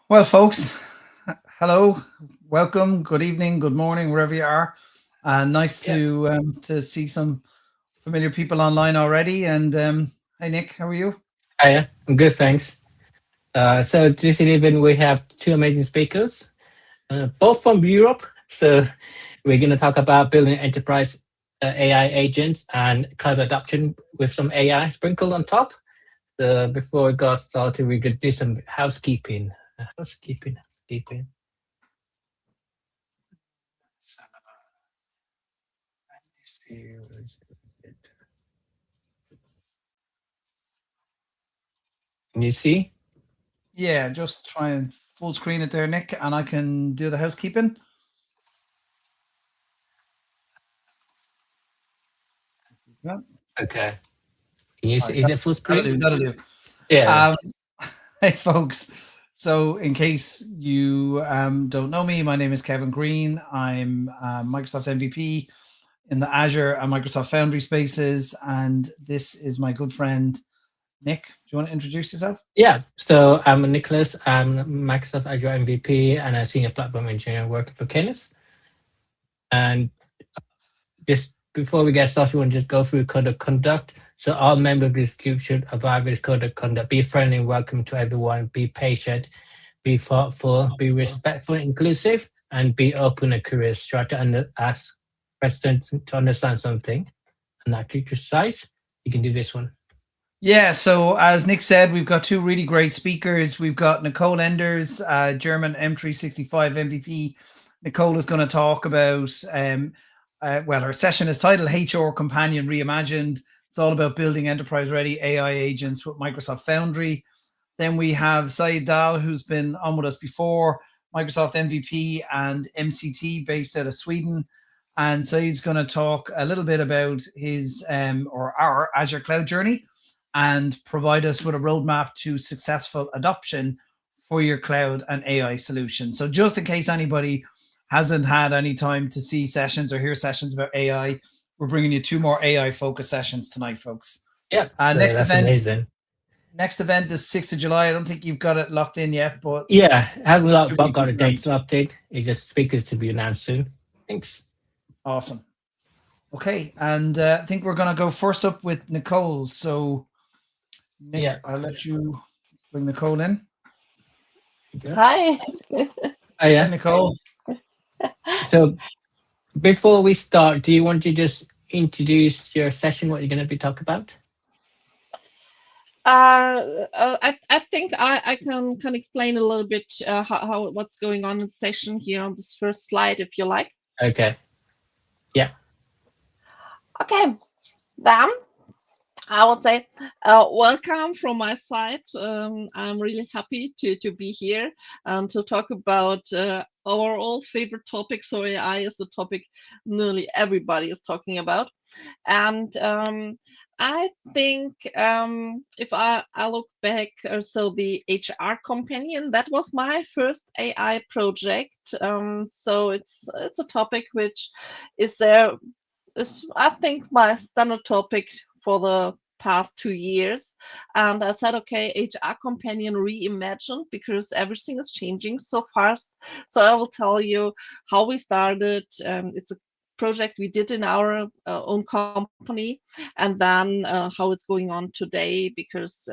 Well, folks, hello, welcome, good evening, good morning, wherever you are. Nice Yeah. to see some familiar people online already. And Hey, Nick, how are you? Hiya. I'm good, thanks. So this evening we have two amazing speakers, both from Europe. So we're going to talk about building enterprise AI agents and cloud adoption with some AI sprinkled on top. So before we got started, we could do some housekeeping. Housekeeping. So, let me see, where is it? Can you see? Yeah, just try and full screen it there, Nick, and I can do the housekeeping. Yeah, Okay. Can you all see? right, Is it full that'll screen? do. That'll do. Yeah. Um, Hey, folks. So, in case you don't know me, my name is Kevin Green. I'm Microsoft MVP in the Azure and Microsoft Foundry spaces. And this is my good friend, Nick. Do you want to introduce yourself? Yeah, so I'm Nicholas. I'm Microsoft Azure MVP and a senior platform engineer working for Kenis. And just before we get started, we want to just go through code of conduct. So all members of this group should abide by this code of conduct. Be friendly and welcome to everyone. Be patient, be thoughtful, be respectful, inclusive, and be open and curious. Try to ask questions to understand something and not criticize. You can do this one. Yeah, so as Nick said, we've got two really great speakers. We've got Nicole Enders, German M365 MVP. Nicole is going to talk about, well, her session is titled HR Companion Reimagined. It's all about building enterprise ready AI agents with Microsoft Foundry. Then we have Saeed Dal, who's been on with us before, Microsoft MVP and MCT based out of Sweden. And Saeed's going to talk a little bit about his or our Azure cloud journey and provide us with a roadmap to successful adoption for your cloud and AI solution. So, just in case anybody hasn't had any time to see sessions or hear sessions about AI, we're bringing you two more AI focused sessions tonight, folks. Yeah, Uh, so next that's event, amazing. next event is 6th of July. I don't think you've got it locked in yet, but Yeah, haven't should be got a date confirmed. to update. It's just speakers to be announced soon. Thanks. Awesome. Okay, and I think we're going to go first up with Nicole. So, Nick, Yeah. I'll let you bring Nicole in. Yeah. Hi. Oh Hi, yeah. Nicole. So before we start, do you want to just introduce your session? What you're going to be talking about? I think I can explain a little bit how what's going on in the session here on this first slide, if you like. Okay. Yeah. Okay, then I would say welcome from my side. I'm really happy to be here and to talk about our all favorite topic. So AI is a topic nearly everybody is talking about. And I think if I look back, so the HR companion, that was my first AI project. So it's a topic which is there is I think my standard topic for the past 2 years. And I said, okay, HR companion reimagined because everything is changing so fast. So I will tell you how we started. It's a project we did in our own company, and then how it's going on today, because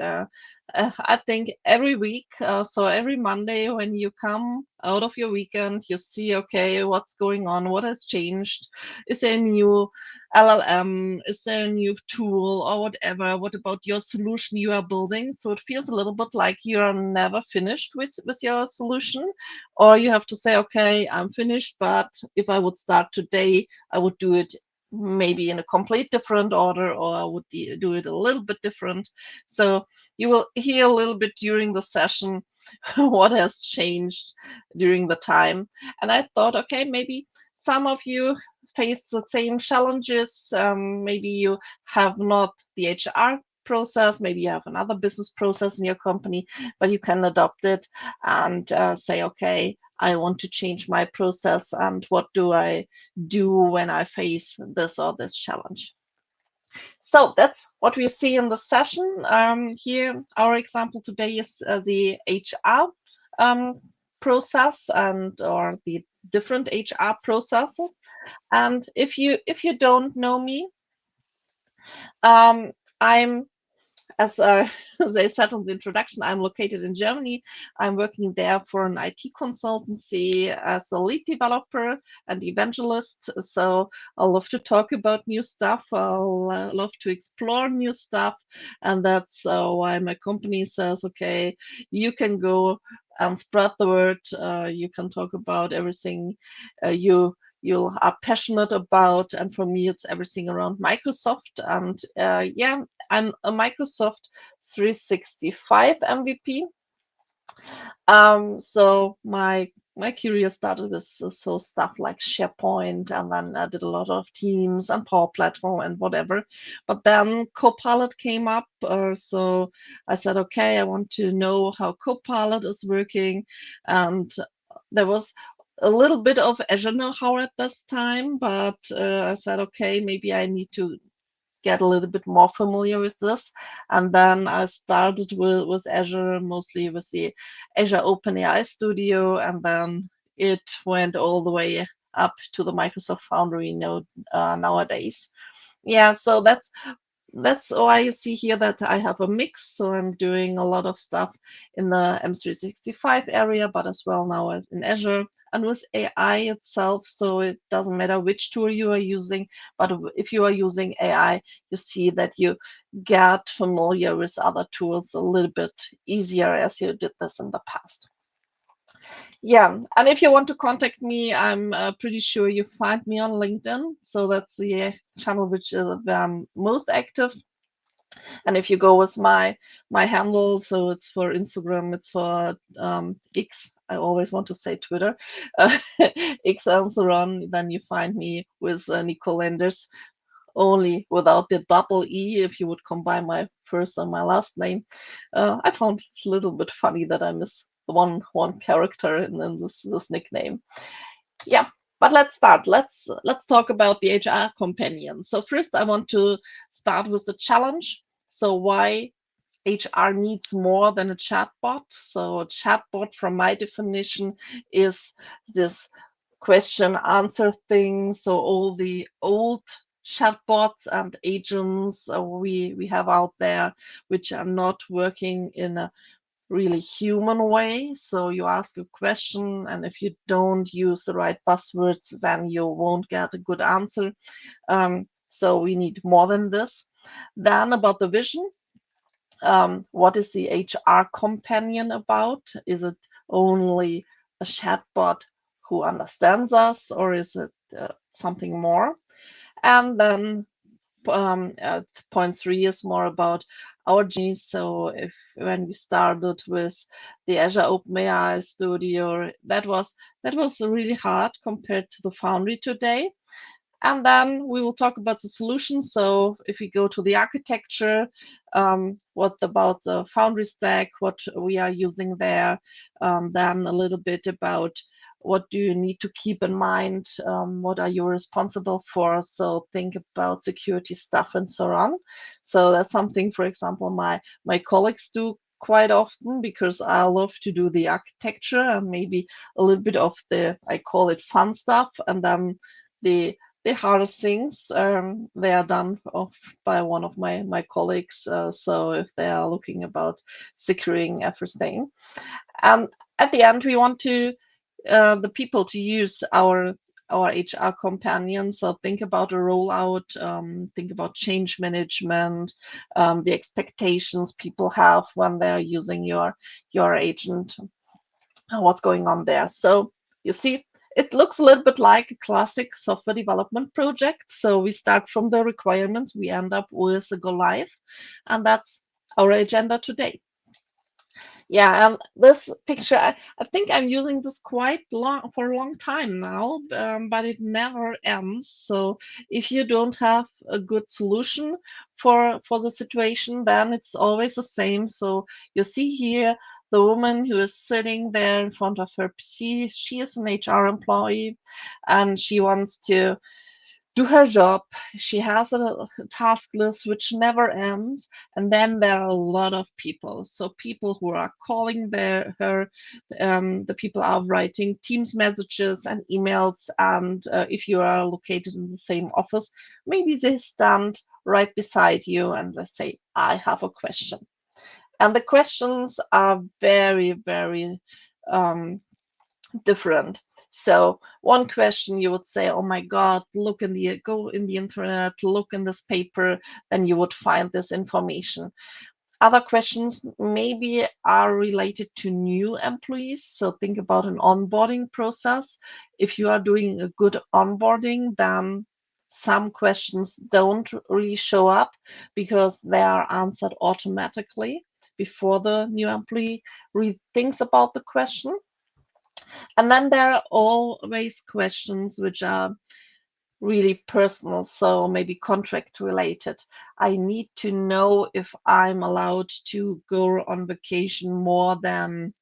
I think every week, so every Monday when you come out of your weekend, you see, okay, what's going on, what has changed, is there a new LLM, is there a new tool or whatever, what about your solution you are building. So it feels a little bit like you are never finished with your solution, or you have to say, okay, I'm finished, but if I would start today, I would do it maybe in a complete different order, or I would do it a little bit different. So you will hear a little bit during the session what has changed during the time. And I thought, okay, maybe some of you face the same challenges. Maybe you have not the HR process, maybe you have another business process in your company, but you can adopt it and say, okay, I want to change my process, and what do I do when I face this or this challenge? So that's what we see in the session. Here, our example today is the HR process and or the different HR processes. And if you don't know me, I'm as they said in the introduction, I'm located in Germany. I'm working there for an IT consultancy as a lead developer and evangelist. So I love to talk about new stuff. I'll love to explore new stuff. And that's why my company says, okay, you can go and spread the word. You can talk about everything you are passionate about. And for me, it's everything around Microsoft. And yeah, I'm a Microsoft 365 MVP. So my career started with so stuff like SharePoint, and then I did a lot of Teams and Power Platform and whatever. But then Copilot came up, so I said, okay, I want to know how Copilot is working, and there was a little bit of Azure know-how at this time, but I said, okay, maybe I need to get a little bit more familiar with this. And then I started with Azure, mostly with the Azure OpenAI Studio, and then it went all the way up to the Microsoft Foundry node nowadays. Yeah, so that's why you see here that I have a mix. So I'm doing a lot of stuff in the M365 area, but as well now as in Azure and with AI itself. So it doesn't matter which tool you are using, but if you are using AI, you see that you get familiar with other tools a little bit easier as you did this in the past. Yeah, and if you want to contact me, I'm pretty sure you find me on LinkedIn. So that's the channel which is most active. And if you go with my handle, so it's for Instagram, it's for X. I always want to say Twitter, X and so on. Then you find me with Nicole Enders, only without the double E. If you would combine my first and my last name, I found it a little bit funny that I miss one character in this nickname. Yeah, but let's start. Let's talk about the HR companion. So first, I want to start with the challenge. So why HR needs more than a chatbot? So a chatbot, from my definition, is this question answer thing. So all the old chatbots and agents we have out there, which are not working in a really human way. So you ask a question, and if you don't use the right buzzwords, then you won't get a good answer. So we need more than this. Then about the vision, what is the HR companion about? Is it only a chatbot who understands us, or is it something more? And then point 3 is more about our journey. So when we started with the Azure OpenAI Studio, that was really hard compared to the Foundry today. And then we will talk about the solution. So if we go to the architecture, what about the Foundry stack, what we are using there, then a little bit about what do you need to keep in mind, what are you responsible for, so think about security stuff and so on. So that's something, for example, my colleagues do quite often, because I love to do the architecture and maybe a little bit of the, I call it fun stuff, and then the hardest things they are done by one of my colleagues. So if they are looking about securing everything, and at the end we want to the people to use our HR companion. So think about a rollout, think about change management, the expectations people have when they're using your agent, what's going on there. So you see, it looks a little bit like a classic software development project. So we start from the requirements, we end up with a go live, and that's our agenda today. Yeah, and this picture, I think I'm using this quite long for a long time now, but it never ends. So if you don't have a good solution for the situation, then it's always the same. So you see here the woman who is sitting there in front of her PC. She is an HR employee, and she wants to do her job. She has a task list which never ends, and then there are a lot of people. So people who are calling her, the people are writing Teams messages and emails, and if you are located in the same office, maybe they stand right beside you and they say, "I have a question," and the questions are very, very different. So one question you would say, "Oh my God, go in the internet, look in this paper," then you would find this information. Other questions maybe are related to new employees. So think about an onboarding process. If you are doing a good onboarding, then some questions don't really show up because they are answered automatically before the new employee really thinks about the question. And then there are always questions which are really personal, so maybe contract related. I need to know if I'm allowed to go on vacation more than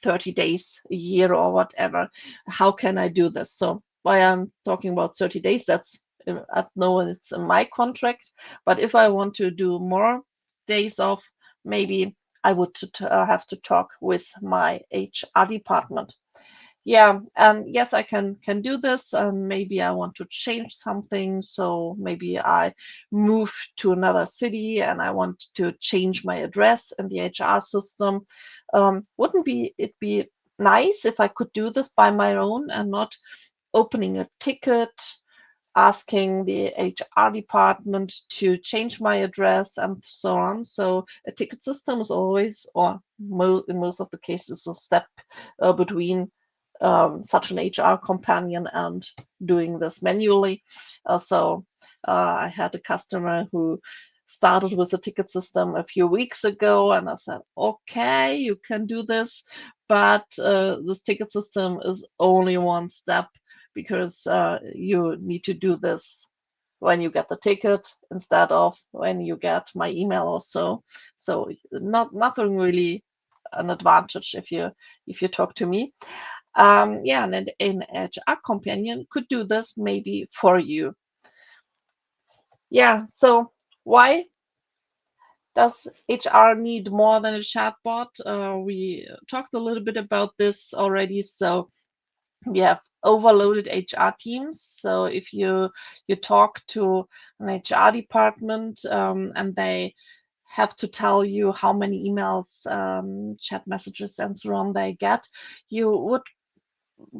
30 days a year or whatever. How can I do this? So why I'm talking about 30 days, that's I know it's in my contract, but if I want to do more days off, maybe I would have to talk with my HR department. Yeah, and yes, I can do this. Maybe I want to change something, so maybe I move to another city and I want to change my address in the HR system. Wouldn't it be nice if I could do this by my own and not opening a ticket, asking the HR department to change my address and so on? So a ticket system is always, or in most of the cases, a step between such an HR companion and doing this manually. I had a customer who started with a ticket system a few weeks ago, and I said, "Okay, you can do this, but this ticket system is only one step because you need to do this when you get the ticket instead of when you get my email or so." So nothing really an advantage if you talk to me. Yeah, and an HR companion could do this maybe for you. Yeah, so why does HR need more than a chatbot? We talked a little bit about this already. So we have overloaded HR teams. So if you talk to an HR department and they have to tell you how many emails, chat messages, and so on they get, you would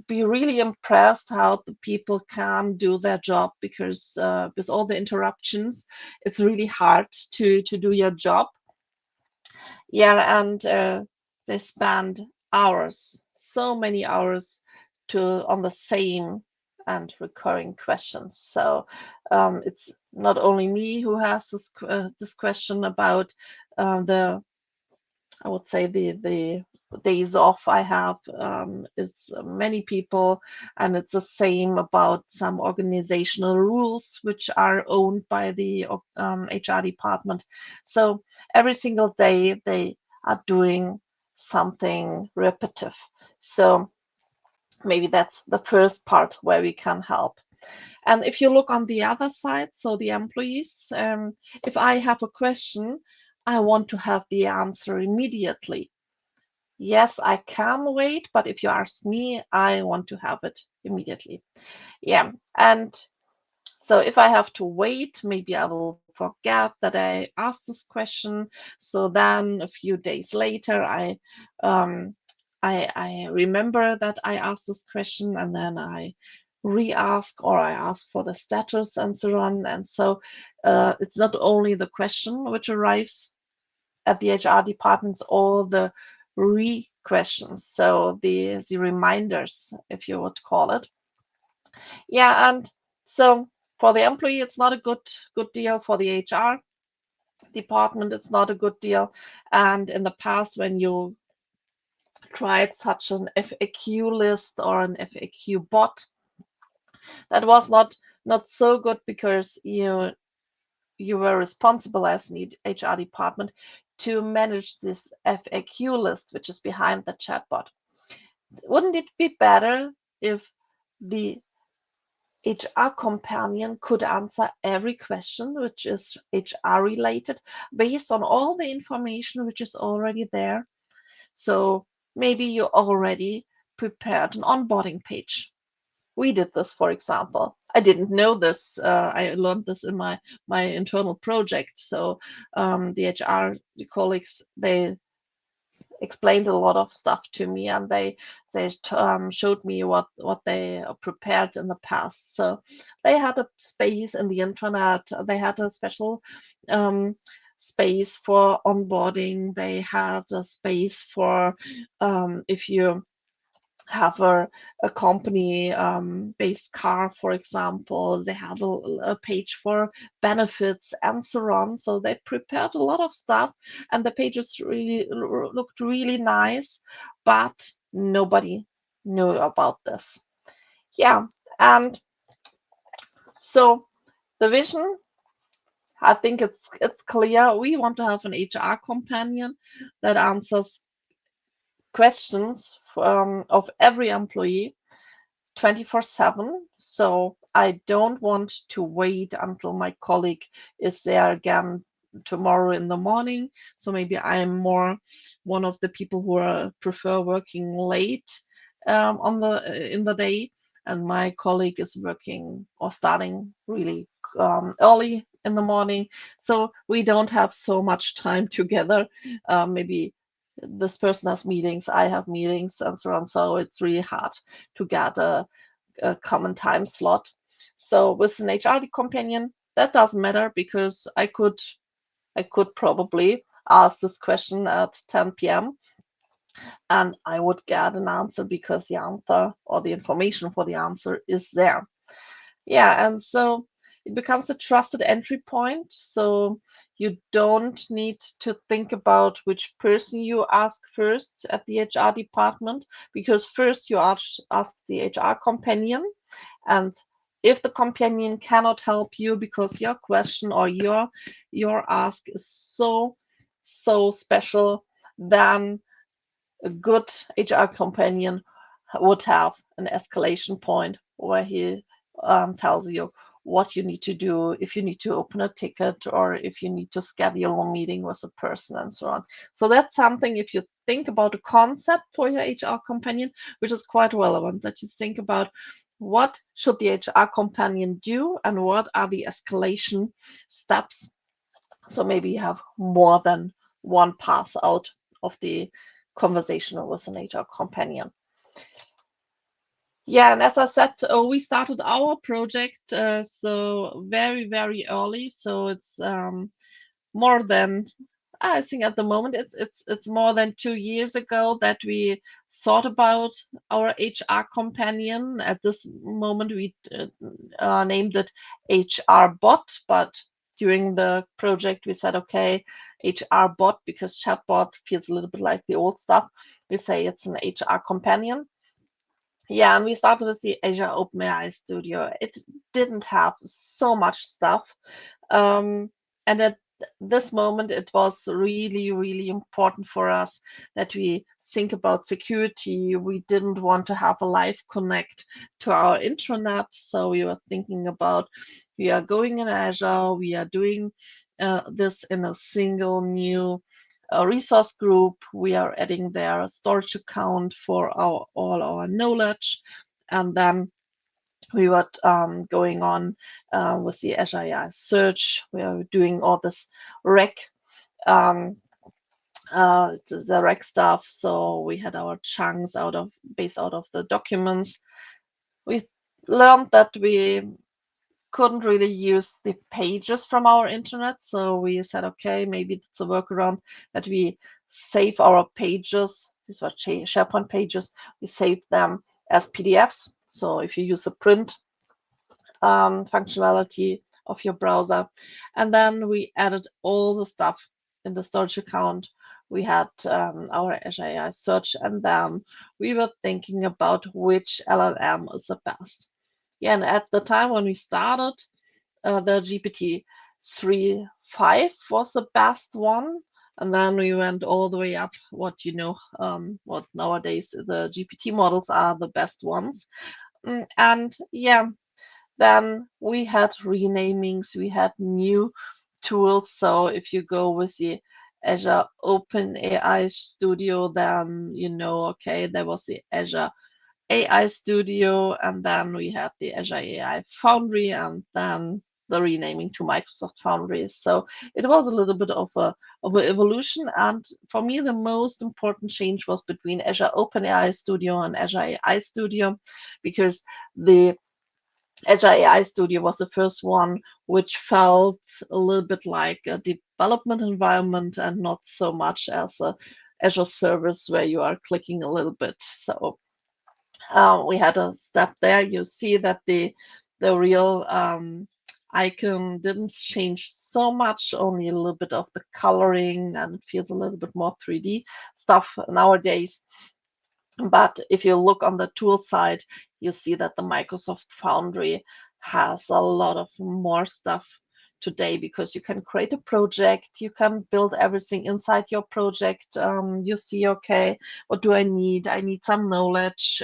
be really impressed how the people can do their job, because with all the interruptions, it's really hard to do your job. Yeah, and they spend hours, so many hours, on the same and recurring questions. So it's not only me who has this question about I would say the days off I have. It's many people, and it's the same about some organizational rules which are owned by the HR department. So every single day they are doing something repetitive. So maybe that's the first part where we can help. And if you look on the other side, so the employees, if I have a question, I want to have the answer immediately. Yes, I can wait, but if you ask me, I want to have it immediately. Yeah, and so if I have to wait, maybe I will forget that I asked this question. So then a few days later, um, I remember that I asked this question, and then I re-ask, or I ask for the status and so on. And so it's not only the question which arrives at the HR departments, all the re-questions, so the reminders, if you would call it. Yeah, and so for the employee, it's not a good deal. For the HR department, it's not a good deal. And in the past, when you tried such an FAQ list or an FAQ bot, that was not so good, because you were responsible as an HR department to manage this FAQ list, which is behind the chatbot. Wouldn't it be better if the HR companion could answer every question which is HR related based on all the information which is already there. So maybe you already prepared an onboarding page. We did this, for example. I didn't know this. I learned this in my internal project. So the HR colleagues, they explained a lot of stuff to me, and they showed me what they prepared in the past. So they had a space in the intranet. They had a special space for onboarding. They had a space for if you have a company based car, for example. They had a page for benefits and so on. So they prepared a lot of stuff, and the pages really looked really nice, but nobody knew about this. Yeah, and so the vision, I think it's clear. We want to have an HR companion that answers questions of every employee 24/7. So I don't want to wait until my colleague is there again tomorrow in the morning. So maybe I'm more one of the people who prefer working late in the day, and my colleague is working or starting really early in the morning. So we don't have so much time together. Maybe this person has meetings, I have meetings, and so on. So it's really hard to get a common time slot. So with an HR companion, that doesn't matter, because I could probably ask this question at 10 p.m. and I would get an answer, because the answer or the information for the answer is there. Yeah, and so it becomes a trusted entry point. So you don't need to think about which person you ask first at the HR department, because first you ask the HR companion. And if the companion cannot help you because your question or your ask is so special, then a good HR companion would have an escalation point where he tells you what you need to do, if you need to open a ticket, or if you need to schedule a meeting with a person, and so on. So that's something, if you think about a concept for your HR companion, which is quite relevant, that you think about what should the HR companion do and what are the escalation steps. So maybe you have more than one pass out of the conversation with an HR companion. Yeah, and as I said, we started our project so very early. So it's more than, I think at the moment it's more than 2 years ago that we thought about our HR companion. At this moment, we named it HR bot, but during the project we said, okay, HR bot, because chatbot feels a little bit like the old stuff. We say it's an HR companion. Yeah, and we started with the Azure OpenAI Studio. It didn't have so much stuff. And at this moment, it was really important for us that we think about security. We didn't want to have a live connect to our intranet. So we were thinking about, we are going in Azure, we are doing this in a single new resource group. We are adding there a storage account for all our knowledge. And then we were going on with the Azure AI search. We are doing all this rec, the rec stuff. So we had our chunks based out of the documents. We learned that we couldn't really use the pages from our internet. So we said, okay, maybe it's a workaround that we save our pages. These were SharePoint pages. We save them as PDFs. So if you use a print functionality of your browser, and then we added all the stuff in the storage account. We had our Azure AI search, and then we were thinking about which LLM is the best. Yeah, and at the time when we started, the GPT-3.5 was the best one. And then we went all the way up, what nowadays the GPT models are the best ones. And yeah, Then we had renamings, we had new tools. So if you go with the Azure OpenAI Studio, then you know, okay, there was the Azure AI Studio, and then we had the Azure AI Foundry, and then the renaming to Microsoft Foundry. So it was a little bit of an evolution. And for me, the most important change was between Azure OpenAI Studio and Azure AI Studio, because the Azure AI Studio was the first one which felt a little bit like a development environment and not so much as a Azure service where you are clicking a little bit. So we had a step there. You see that the real icon didn't change so much, only a little bit of the coloring, and it feels a little bit more 3D stuff nowadays. But if you look on the tool side, you see that the Microsoft Foundry has a lot of more stuff today, because you can create a project, you can build everything inside your project. You see, okay, what do I need? I need some knowledge.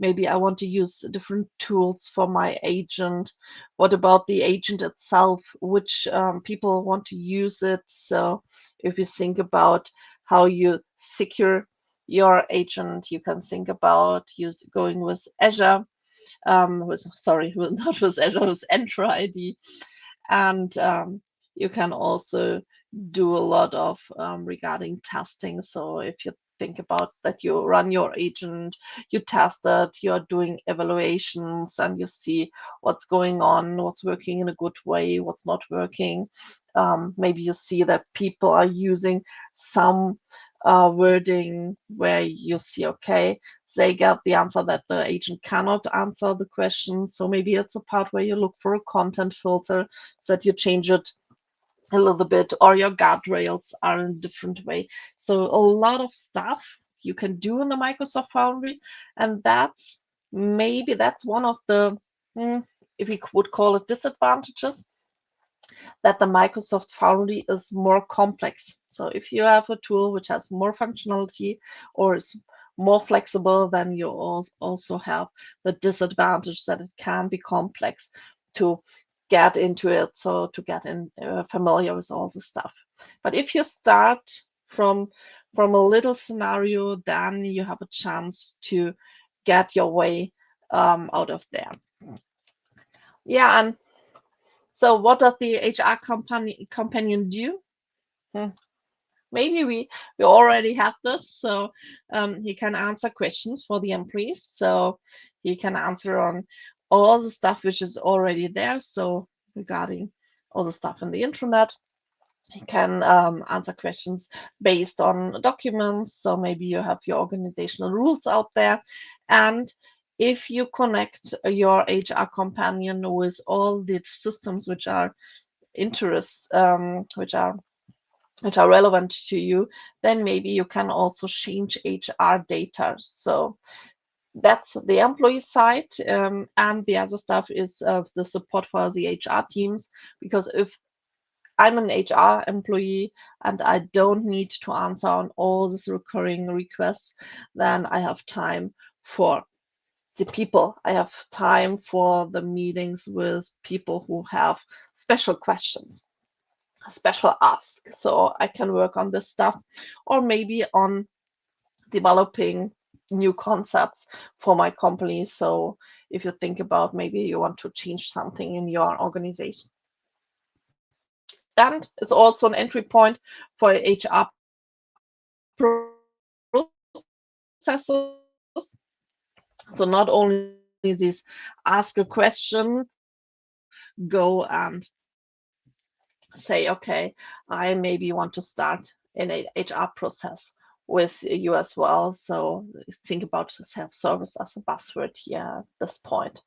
Maybe I want to use different tools for my agent. What about the agent itself? Which people want to use it? So if you think about how you secure your agent, you can think about going with Azure, not with Azure, with Entra ID. And you can also do a lot of regarding testing. So if you think about that, you run your agent, you test it, you're doing evaluations, and you see what's going on, what's working in a good way, what's not working. Maybe you see that people are using some wording where you see, okay, they get the answer that the agent cannot answer the question. So maybe it's a part where you look for a content filter, so that you change it a little bit, or your guardrails are in a different way. So a lot of stuff you can do in the Microsoft Foundry, and that's one of the, if we would call it, disadvantages, that the Microsoft Foundry is more complex. So if you have a tool which has more functionality or is more flexible, then you also have the disadvantage that it can be complex to get into it, so to get familiar with all the stuff. But if you start from a little scenario, then you have a chance to get your way out of there. Yeah, and so what does the HR companion do? Maybe we already have this. So he can answer questions for the employees. So he can answer on all the stuff which is already there. So regarding all the stuff in the intranet, he can answer questions based on documents. So maybe you have your organizational rules out there. And if you connect your HR companion with all the systems which are which are relevant to you, then maybe you can also change HR data. So that's the employee side, and the other stuff is the support for the HR teams. Because if I'm an HR employee and I don't need to answer on all these recurring requests, then I have time for the people. I have time for the meetings with people who have special questions, special ask. So I can work on this stuff, or maybe on developing new concepts for my company. So if you think about, maybe you want to change something in your organization. And it's also an entry point for HR processes. So not only this ask a question, go and say, okay, I maybe want to start an HR process with you as well. So think about self-service as a buzzword here at this point.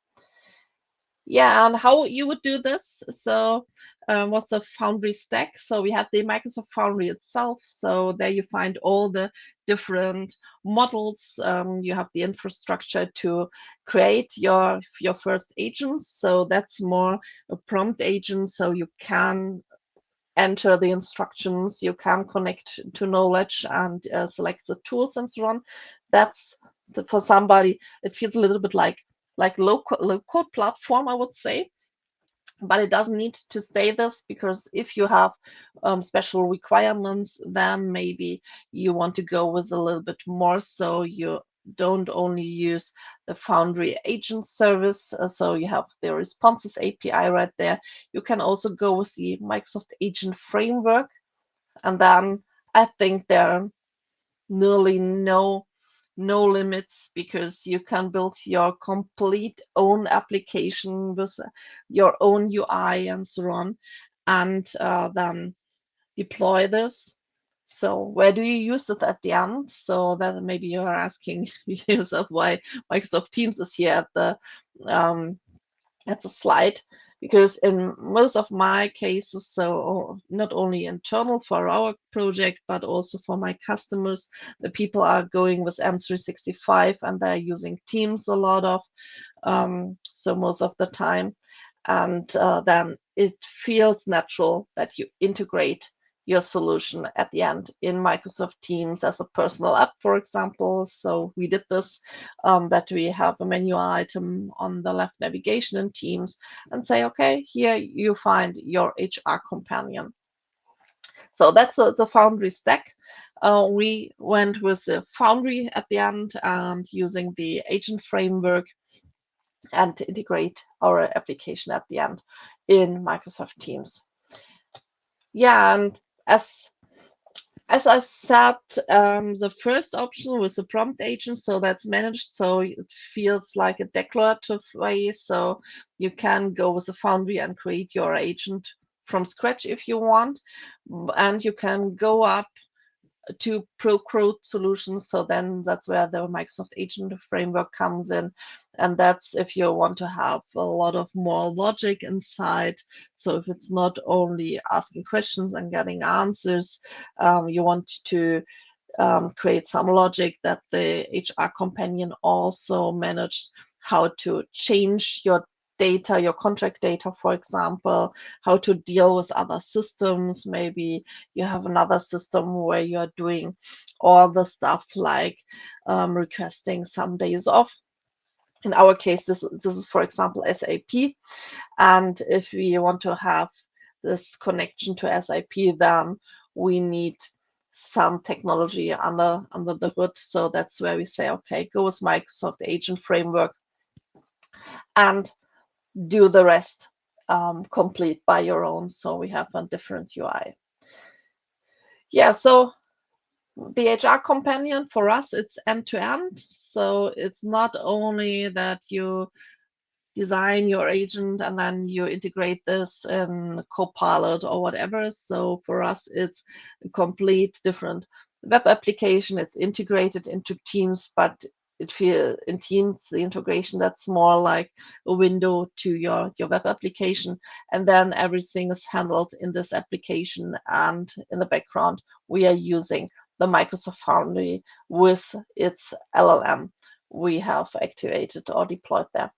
Yeah, and how you would do this. So what's the Foundry stack? So we have the Microsoft Foundry itself. So there you find all the different models. You have the infrastructure to create your first agents. So that's more a prompt agent. So you can enter the instructions, you can connect to knowledge and select the tools and so on. That's for somebody, it feels a little bit like like low code platform, I would say. But it doesn't need to stay this, because if you have special requirements, then maybe you want to go with a little bit more. So you don't only use the Foundry agent service, so you have the responses API right there. You can also go with the Microsoft Agent Framework, and then I think there are nearly no limits, because you can build your complete own application with your own UI and so on, and then deploy this. So where do you use it at the end? So that maybe you are asking yourself why Microsoft Teams is here at the slide, because in most of my cases, so not only internal for our project, but also for my customers, the people are going with M365 and they're using Teams a lot of, so most of the time. And then it feels natural that you integrate your solution at the end in Microsoft Teams as a personal app, for example. So we did this, that we have a menu item on the left navigation in Teams and say, okay, here you find your HR companion. So that's the Foundry stack. We went with the Foundry at the end and using the agent framework and to integrate our application at the end in Microsoft Teams. Yeah, and as I said, the first option was the prompt agent, so that's managed, so it feels like a declarative way. So you can go with the Foundry and create your agent from scratch if you want, and you can go up to pro-code solutions. So then that's where the Microsoft Agent Framework comes in. And that's if you want to have a lot of more logic inside. So if it's not only asking questions and getting answers, you want to create some logic that the HR companion also manages how to change your data, your contract data, for example, how to deal with other systems. Maybe you have another system where you are doing all the stuff like requesting some days off. In our case, this is, for example, SAP. And if we want to have this connection to SAP, then we need some technology under the hood. So that's where we say, okay, go with Microsoft Agent Framework and do the rest complete by your own. So we have a different UI. Yeah, so the HR companion for us, it's end to end. So it's not only that you design your agent and then you integrate this in Copilot or whatever. So for us, it's a complete different web application. It's integrated into Teams, but it feels in Teams, the integration, that's more like a window to your web application. And then everything is handled in this application. And in the background, we are using the Microsoft Foundry with its LLM we have activated or deployed there.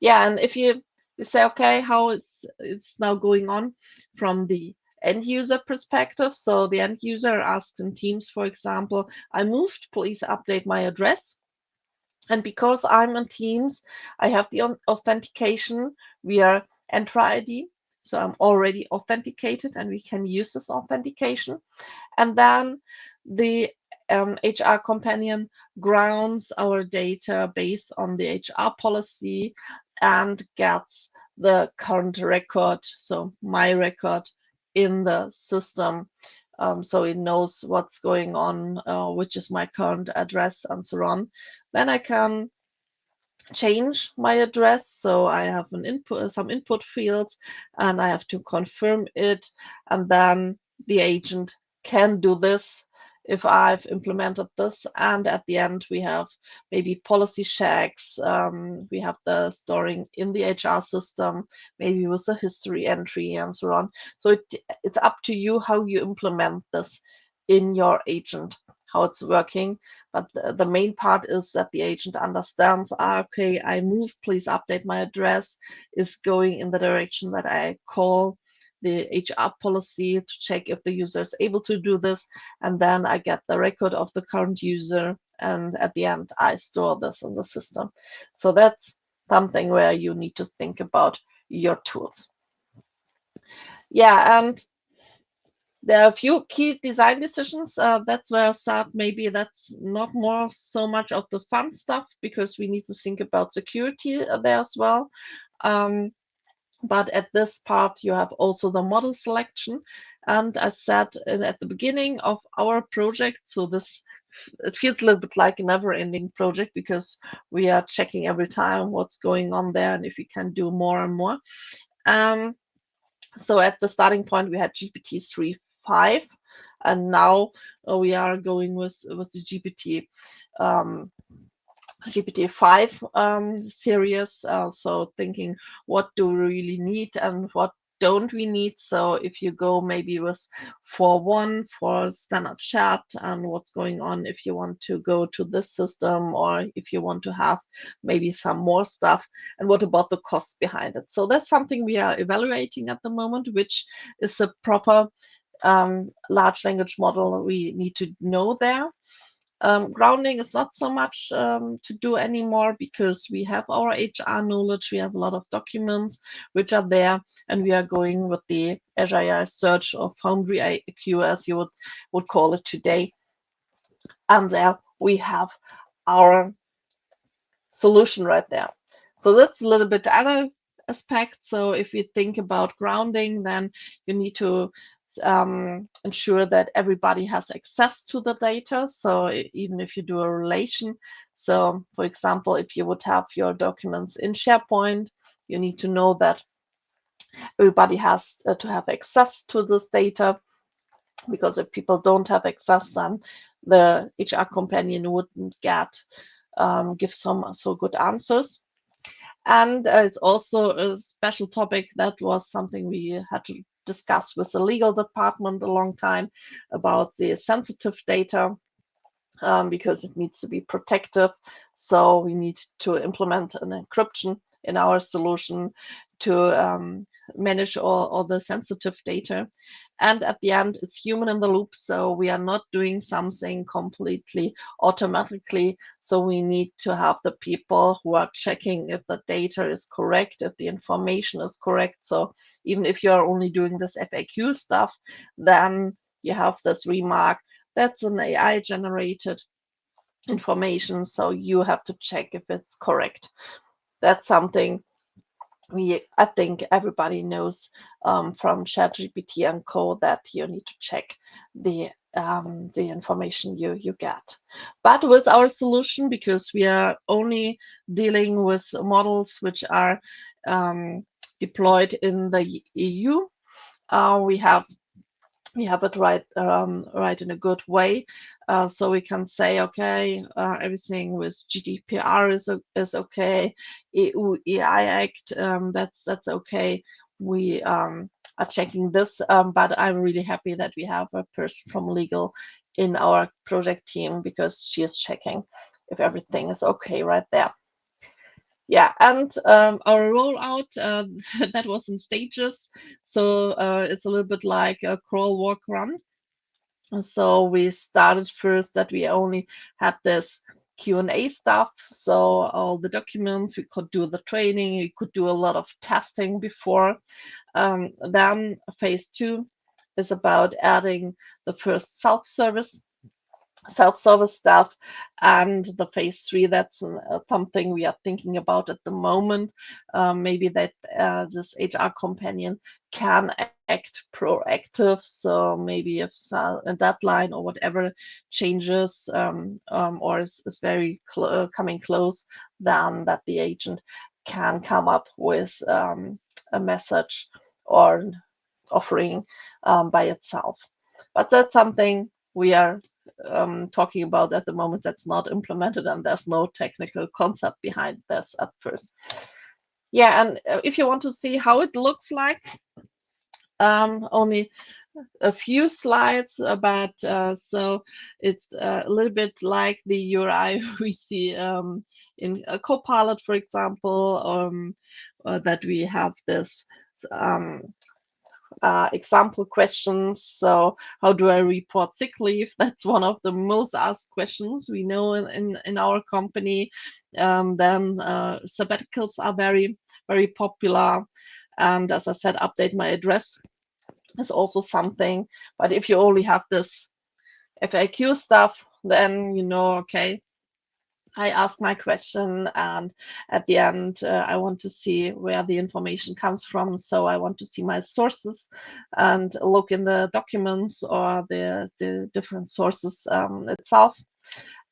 Yeah, and if you say, okay, how is it's now going on from the end user perspective? So the end user asks in Teams, for example, I moved, please update my address. And because I'm in Teams, I have the authentication via Entra ID. So I'm already authenticated and we can use this authentication. And then the HR companion grounds our data based on the HR policy and gets the current record, so my record in the system. So it knows what's going on, which is my current address and so on. Then I can change my address. So I have an input, some input fields, and I have to confirm it. And then the agent can do this if I've implemented this. And at the end, we have maybe policy checks. We have the storing in the HR system, maybe with a history entry and so on. So it's up to you how you implement this in your agent, how it's working. But the main part is that the agent understands, okay, I move, please update my address, is going in the direction that I call the HR policy to check if the user is able to do this. And then I get the record of the current user and at the end I store this in the system. So that's something where you need to think about your tools. Yeah, and there are a few key design decisions. That's where I thought maybe that's not more so much of the fun stuff, because we need to think about security there as well. But at this part, you have also the model selection. And I said at the beginning of our project, so this, it feels a little bit like a never-ending project, because we are checking every time what's going on there and if we can do more and more. So at the starting point, we had GPT 3.5, and now we are going with the GPT-5 series. So thinking, what do we really need and what don't we need? So if you go maybe with 4.1 for standard chat, and what's going on if you want to go to this system, or if you want to have maybe some more stuff, and what about the costs behind it? So that's something we are evaluating at the moment, which is a proper large language model we need to know there. Grounding is not so much to do anymore, because we have our HR knowledge, we have a lot of documents which are there, and we are going with the Azure AI Search or Foundry IQ, as you would call it today. And there we have our solution right there. So that's a little bit other aspect. So if you think about grounding, then you need to ensure that everybody has access to the data. So even if you do a relation, so for example, if you would have your documents in SharePoint, you need to know that everybody has to have access to this data, because if people don't have access, then the HR companion wouldn't give some so good answers. And it's also a special topic that was something we had to discuss with the legal department a long time, about the sensitive data, because it needs to be protective. So we need to implement an encryption in our solution to manage all the sensitive data. And at the end, it's human in the loop. So we are not doing something completely automatically. So we need to have the people who are checking if the data is correct, if the information is correct. So even if you are only doing this FAQ stuff, then you have this remark, that's an AI generated information. So you have to check if it's correct. That's something I think everybody knows from ChatGPT and Co, that you need to check the information you get. But with our solution, because we are only dealing with models which are deployed in the EU, we have it right in a good way. So we can say, okay, everything with GDPR is okay. EU AI Act, that's okay. We are checking this, but I'm really happy that we have a person from legal in our project team, because she is checking if everything is okay right there. Yeah, and our rollout, that was in stages. So it's a little bit like a crawl, walk, run. So we started first that we only had this Q&A stuff. So all the documents, we could do the training, we could do a lot of testing before. Then phase 2 is about adding the first self-service stuff, and the phase 3, that's something we are thinking about at the moment. Maybe that this HR companion can act proactive, so maybe if a deadline or whatever changes, or is very coming close, then that the agent can come up with a message or offering by itself. But that's something we are talking about at the moment, that's not implemented, and there's no technical concept behind this at first. Yeah, and if you want to see how it looks like, only a few slides, but so it's a little bit like the URI we see in a Copilot, for example, that we have this example questions. So how do I report sick leave? That's one of the most asked questions we know in our company. Then sabbaticals are very, very popular. And as I said, update my address is also something. But if you only have this FAQ stuff, then you know, okay, I ask my question, and at the end, I want to see where the information comes from. So I want to see my sources and look in the documents or the different sources itself.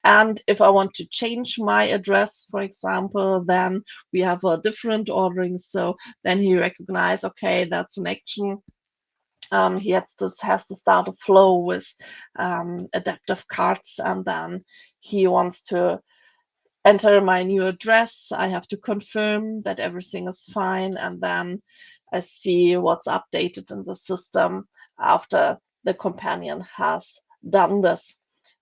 And if I want to change my address, for example, then we have a different ordering. So then he recognize, okay, that's an action. He has to start a flow with adaptive cards, and then he wants to enter my new address. I have to confirm that everything is fine, and then I see what's updated in the system after the companion has done this.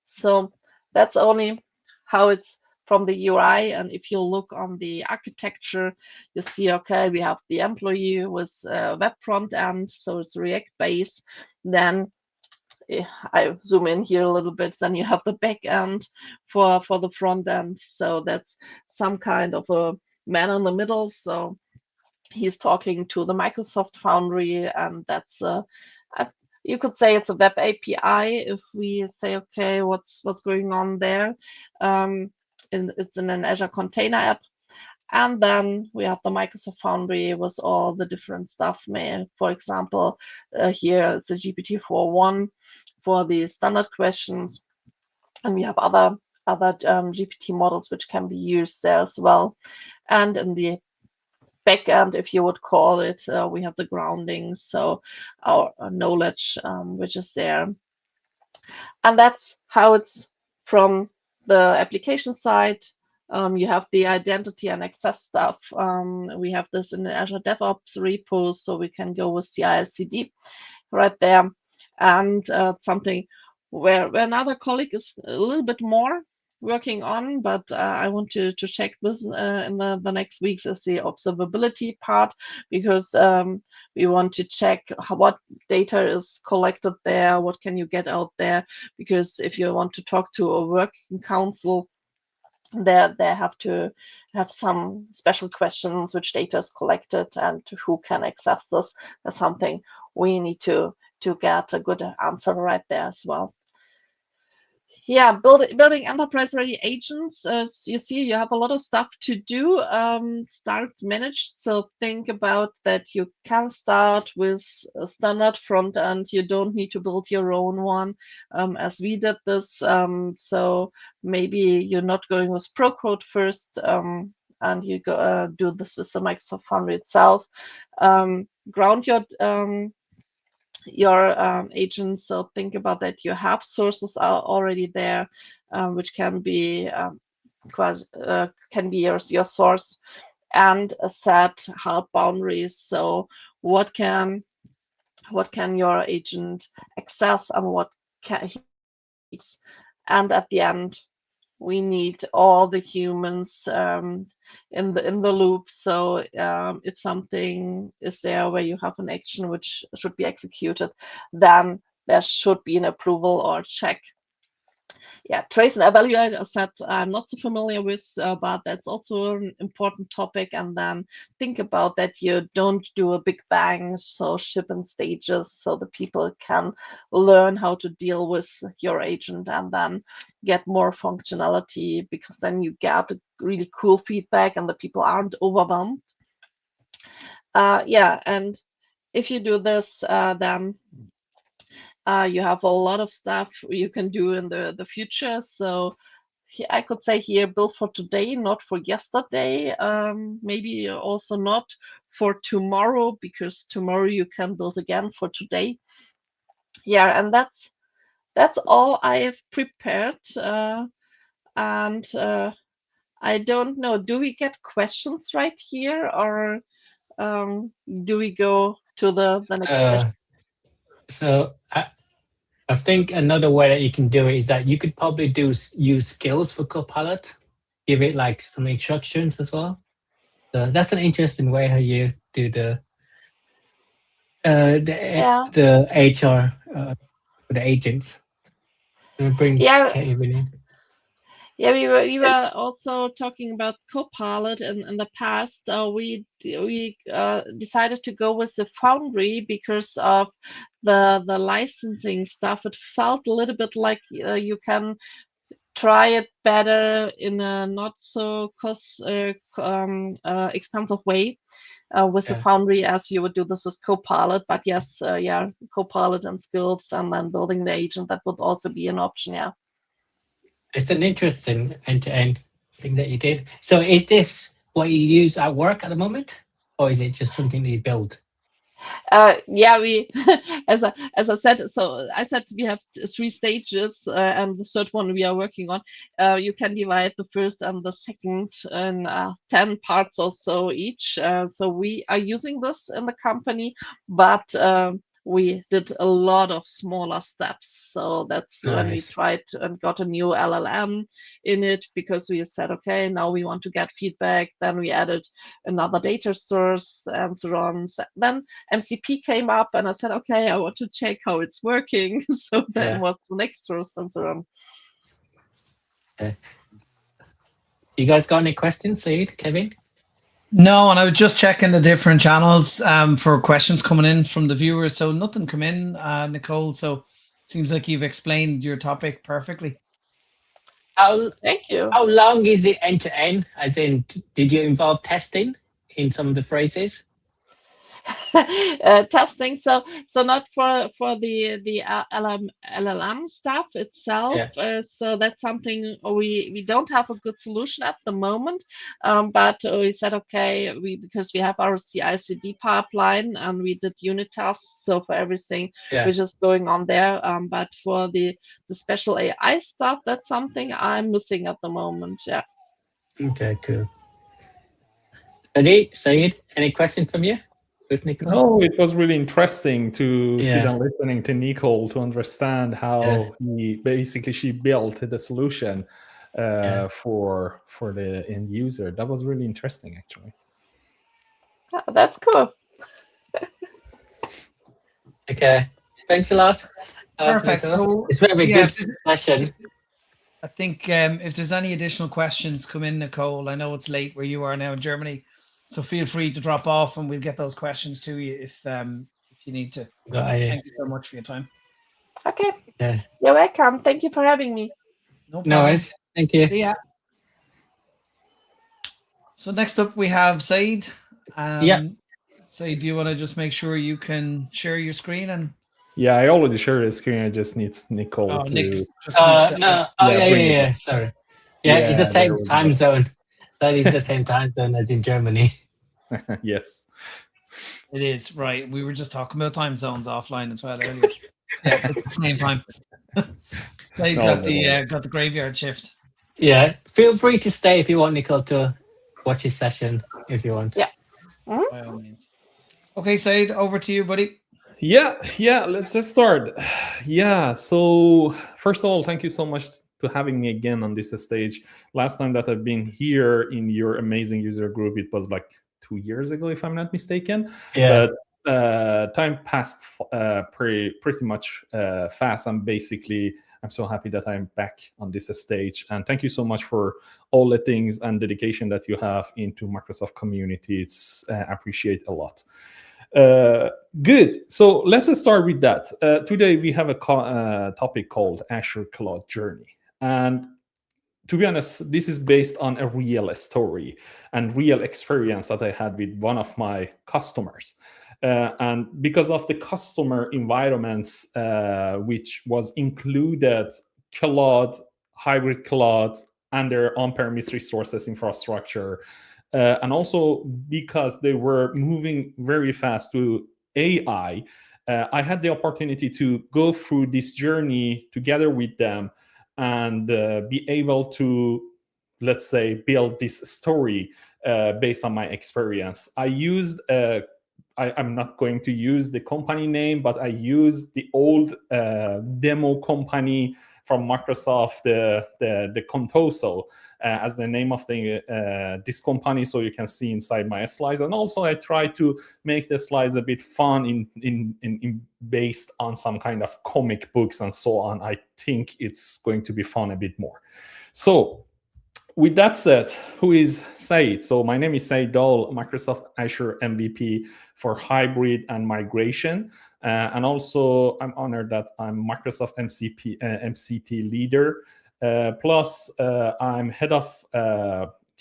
So that's only how it's from the UI. And if you look on the architecture, you see, okay, we have the employee with web front end, so it's React base. Then I zoom in here a little bit, then you have the back end for the front end. So that's some kind of a man in the middle. So he's talking to the Microsoft Foundry, and that's you could say it's a web API if we say, okay, what's going on there. It's in an Azure Container App. And then we have the Microsoft Foundry with all the different stuff. For example, here is the GPT-4.1 for the standard questions. And we have other GPT models which can be used there as well. And in the backend, if you would call it, we have the grounding, so our knowledge, which is there. And that's how it's from the application side. You have the identity and access stuff. We have this in the Azure DevOps repos, so we can go with CI/CD right there. And something where another colleague is a little bit more working on, but I want to check this in the next weeks, is the observability part, because we want to check what data is collected there, what can you get out there, because if you want to talk to a working council, they have to have some special questions, which data is collected and who can access this. That's something we need to get a good answer right there as well. Yeah, building enterprise-ready agents. As you see, you have a lot of stuff to do. Start managed. So think about that you can start with a standard front end. You don't need to build your own one, as we did this. So maybe you're not going with Procode first, and you go do this with the Microsoft Foundry itself. Ground your agents. So think about that. You have sources are already there, which can be your source, and set help boundaries. So what can your agent access and what can he? And at the end, we need all the humans in the loop. So if something is there where you have an action which should be executed, then there should be an approval or check. Yeah, trace and evaluate, as said, I'm not so familiar with, but that's also an important topic. And then think about that you don't do a big bang, so ship in stages, so the people can learn how to deal with your agent and then get more functionality, because then you get really cool feedback and the people aren't overwhelmed. Yeah, and if you do this, then you have a lot of stuff you can do in the future. So I could say here, build for today, not for yesterday. Maybe also not for tomorrow, because tomorrow you can build again for today. Yeah, and that's all I have prepared. And I don't know, do we get questions right here, or do we go to the next question? So I think another way that you can do it is that you could probably use skills for Copilot, give it like some instructions as well. So that's an interesting way how you do Yeah. The HR, the agents. Bring Yeah. Kevin in. Yeah, we were also talking about Copilot in the past. We decided to go with the Foundry because of the licensing stuff. It felt a little bit like you can try it better in a not so expensive way with the Yeah. Foundry as you would do this with Copilot. But yes, yeah, Copilot and skills and then building the agent, that would also be an option. Yeah. It's an interesting end-to-end thing that you did. So is this what you use at work at the moment? Or is it just something that you build? Yeah, we as I said, so I said we have three stages, and the third one we are working on. You can divide the first and the second in 10 parts or so each. So we are using this in the company, but we did a lot of smaller steps. So that's when we Nice. tried and got a new LLM in it, because we said, okay, now we want to get feedback. Then we added another data source and so on. Then MCP came up, and I said, okay, I want to check how it's working. So then Yeah. what's the next source and so on. You guys got any questions, Said, Kevin? No, and I was just checking the different channels for questions coming in from the viewers. So nothing come in, Nicole. So seems like you've explained your topic perfectly. Thank you. How long is it end to end? As in, did you involve testing in some of the phrases? Testing, so not for the LLM stuff itself. Yeah. So that's something we don't have a good solution at the moment, but we said, okay, because we have our CI/CD pipeline and we did unit tests, so for everything Yeah. we're just going on there, but for the special AI stuff, that's something I'm missing at the moment. Yeah. Okay, cool. Said, any questions from you with Nicole? No, it was really interesting to sit Yeah. and listening to Nicole to understand how she built the solution for the end user. That was really interesting, actually. Oh, that's cool. Okay, thanks a lot. Perfect. Nicole. So It's been a yeah, good session. I think if there's any additional questions come in, Nicole, I know it's late where you are now in Germany, so feel free to drop off and we'll get those questions to you if you need to. Thank you so much for your time. Okay. Yeah. You're welcome. Thank you for having me. No problem. No worries. Thank you. See ya. So next up we have Said. Said, do you want to just make sure you can share your screen? And yeah, I already shared the screen. I just need Nicole to. Nick just needs to no. bring it Yeah. up. Sorry. Yeah, it's the there same we time go. zone. That is the same time zone as in Germany. Yes. It is right. We were just talking about time zones offline as well earlier. Yeah, it's the same time. So you got the graveyard shift. Yeah, feel free to stay if you want, Nicole, to watch his session if you want. Yeah. By all means. Okay, Said, over to you, buddy. Yeah, let's just start. Yeah, so first of all, thank you so much to having me again on this stage. Last time that I've been here in your amazing user group, it was like 2 years ago, if I'm not mistaken. Yeah. But time passed pretty much fast, and basically I'm so happy that I'm back on this stage. And thank you so much for all the things and dedication that you have into Microsoft community. It's appreciate a lot. Good. So let's start with that. Today we have a topic called Azure Cloud Journey. And to be honest, this is based on a real story and real experience that I had with one of my customers. And because of the customer environments, which was included cloud, hybrid cloud, and their on-premise resources infrastructure, and also because they were moving very fast to AI, I had the opportunity to go through this journey together with them and be able to, let's say, build this story based on my experience. I used, I'm not going to use the company name, but I used the old demo company from Microsoft, the Contoso, as the name of this company, so you can see inside my slides. And also I try to make the slides a bit fun in based on some kind of comic books and so on. I think it's going to be fun a bit more. So with that said, who is Said? So my name is Said Dol, Microsoft Azure MVP for hybrid and migration. And also I'm honored that I'm Microsoft MCT leader. Plus I'm head of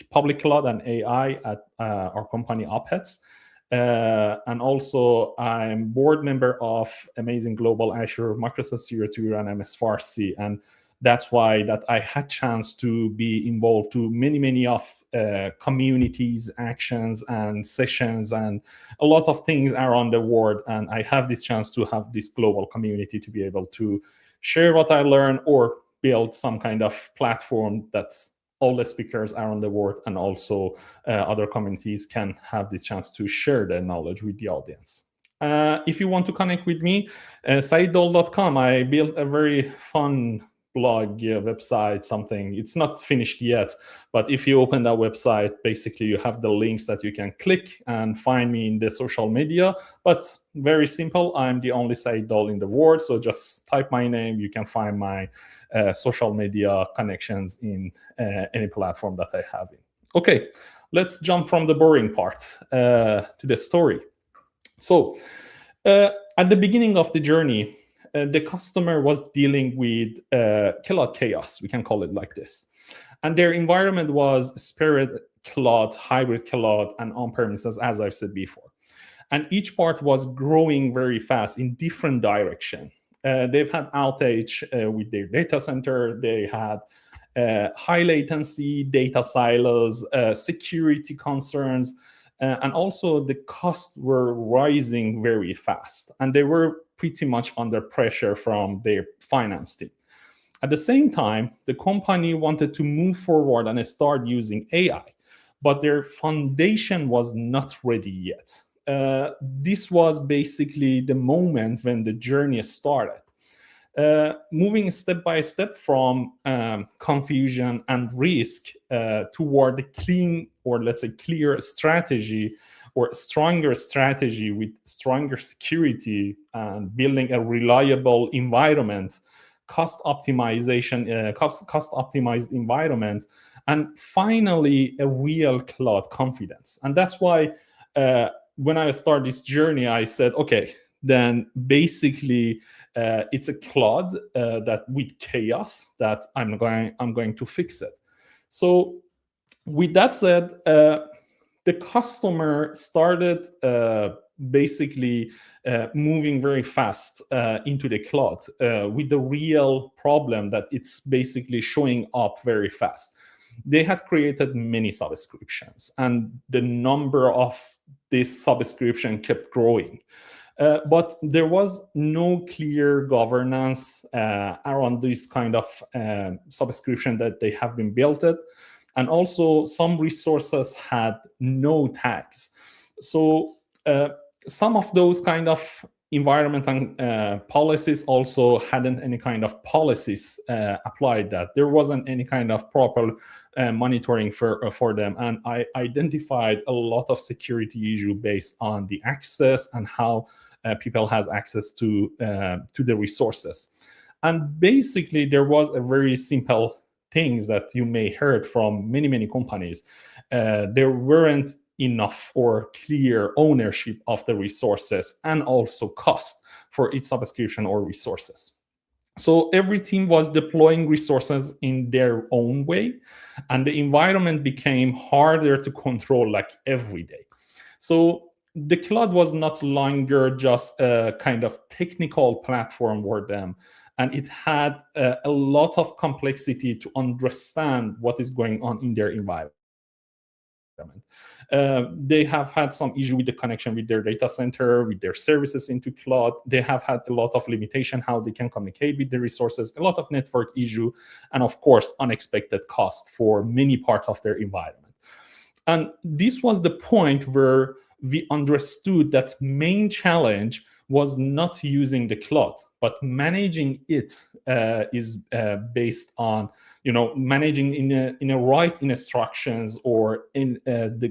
public cloud and AI at our company Opheads. And also I'm board member of Amazing Global Azure, Microsoft Zero Two, and MS Farsi. And that's why that I had chance to be involved to many of communities, actions, and sessions, and a lot of things around the world. And I have this chance to have this global community to be able to share what I learn or build some kind of platform that all the speakers around the world and also other communities can have this chance to share their knowledge with the audience. If you want to connect with me, saiddol.com. I built a very fun blog, website, something. It's not finished yet, but if you open that website, basically you have the links that you can click and find me in the social media. But very simple, I'm the only Said Dol in the world, so just type my name. You can find my social media connections in any platform that I have in. Okay, let's jump from the boring part to the story. So at the beginning of the journey, the customer was dealing with cloud chaos, we can call it like this. And their environment was Spirit Cloud, hybrid cloud, and on-premises, as I've said before. And each part was growing very fast in different direction. They've had outage with their data center. They had high latency, data silos, security concerns, and also the costs were rising very fast. And they were pretty much under pressure from their finance team. At the same time, the company wanted to move forward and start using AI, but their foundation was not ready yet. This was basically the moment when the journey started. Moving step by step from confusion and risk toward the clean, or let's say clear strategy, or stronger strategy with stronger security and building a reliable environment, cost optimization, cost optimized environment, and finally a real cloud confidence. And that's why when I started this journey, I said, okay, then basically it's a cloud that with chaos that I'm going to fix it. So with that said, the customer started basically moving very fast into the cloud with the real problem that it's basically showing up very fast. They had created many subscriptions, and the number of this subscription kept growing. But there was no clear governance around this kind of subscription that they have been built it. And also some resources had no tags. So some of those kind of environment and policies also hadn't any kind of policies applied, that there wasn't any kind of proper monitoring for them. And I identified a lot of security issue based on the access and how people has access to the resources. And basically there was a very simple things that you may heard from many companies. There weren't enough or clear ownership of the resources and also cost for each subscription or resources. So every team was deploying resources in their own way, and the environment became harder to control like every day. So the cloud was not longer just a kind of technical platform for them, and it had a lot of complexity to understand what is going on in their environment. They have had some issue with the connection with their data center, with their services into cloud. They have had a lot of limitation how they can communicate with the resources, a lot of network issue, and of course, unexpected cost for many parts of their environment. And this was the point where we understood that main challenge was not using the cloud, but managing it is based on managing in a right instructions or in the